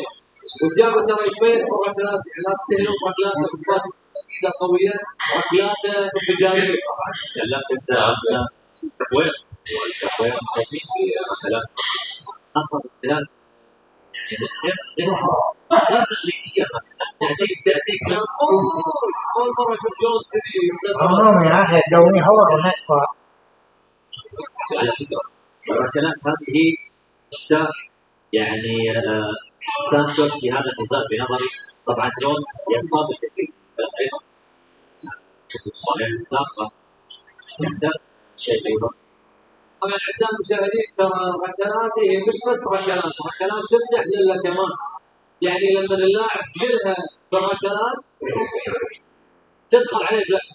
وتياغو ترى يميز ركلات، يعني لا تستهلون ركلاته باسباب تسديده قويه، ركلاته انفجاريه. تكلمت انت عن وين ركلات اصلا الخلال تأتيك أول مرة أشوف جونز كذي. I don't know, man. I had to go in hard on that spot. على فكرة الركلات هذه مفتاح يعني سانتوس في هذا النزال بنظري. طبعا جونز يصطاد الكثير أيضا السابقة يحتاج شيء أيضا. طبعا أعزائي المشاهدين ترى الركلات هي مش بس ركلات تفتح للكمات. يعني لما اللاعب يلها بالركلات تدخل عليه بلك،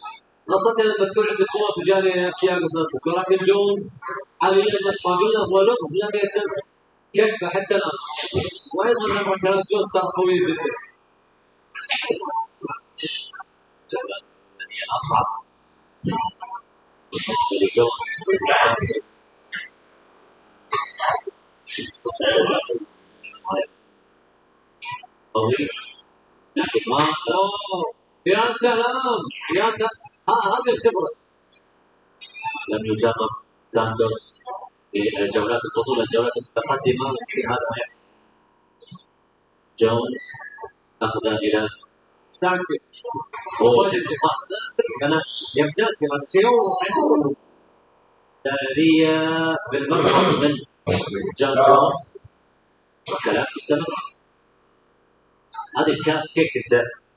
خاصة لما تكون عندك قوة فجارية تياغو سانتوس. ولكن جونز حاليا بس ما قلنا هو لغز لم يتم كشفه حتى الآن. وأيضا من ركلات جونز ترى قوية جدا. هي الأصعب بالنسبة لجونز. طويل لكن ما يا سلام يا سلام، هذه الخبرة. لم يجرب سانتوس في جولات البطولة، الجولات المتقدمة في هذا ما يحدث. جونز أخذ إلى سانتوس كان يمتاز كما تشيرون دارية بالمرفق من جون جونز. كلام مستمر. هذه الكاف كيك انت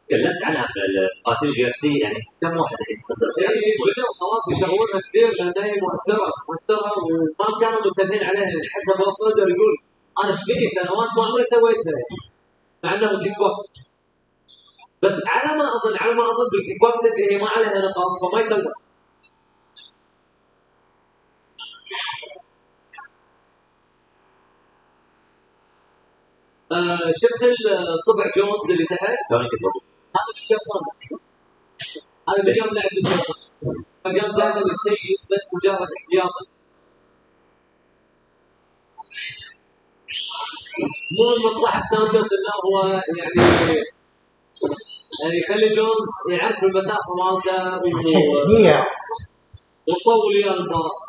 تكلمت عنها في قاتل اليو اف سي، يعني كم واحد يستقر؟ بدأوا خلاص يشغلونها كثير لان هي مؤثره وما كانوا منتبهين عليها. يعني حتى بوب فيدر يقول انا ايش فيني سنوات ما عمري سويتها، مع انه كيك بوكس. بس على ما اظن بالكيك بوكس هي ما عليها نقاط فما يسوى. شفت الصبع جونز اللي تحت؟ هذا من شيء صامت. هذا من يوم لعب من شيء صامت. فقام دائما يتيب بس مجرد احتياطا. مو من مصلحة سانتوس انه هو يعني يخلي جونز يعرف المسافة مالته ويطول وياه المباراة.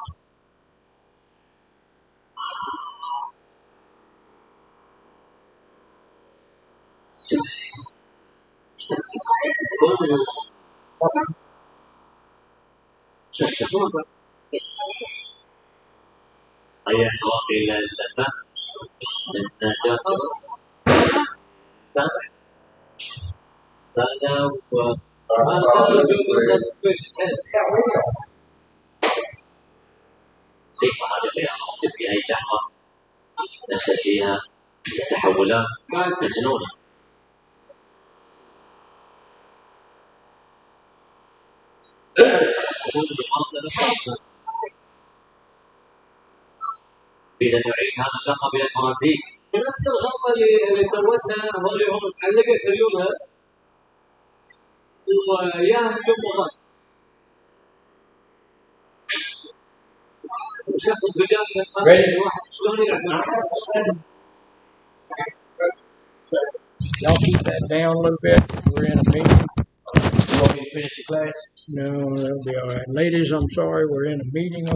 هيا نواقي اللفة من جان سامح سالة سالة كيف هذا اللي أخذ في هذه اللحظة نشأ فيها تحولات مجنونة. تكون بمناطق الخاصة. إذا نعيد هذا اللقب إلى البرازيل بنفس الغلطة اللي سوتها هولي هوم، علقت ريومها وياها الجمهور. شخص بجانب نفسه الواحد شلون يلعب معاه. Y'all keep that down a little bit. We're in a meeting. You want me to finish the class? No, that'll be all right. Ladies, I'm sorry. We're in a meeting.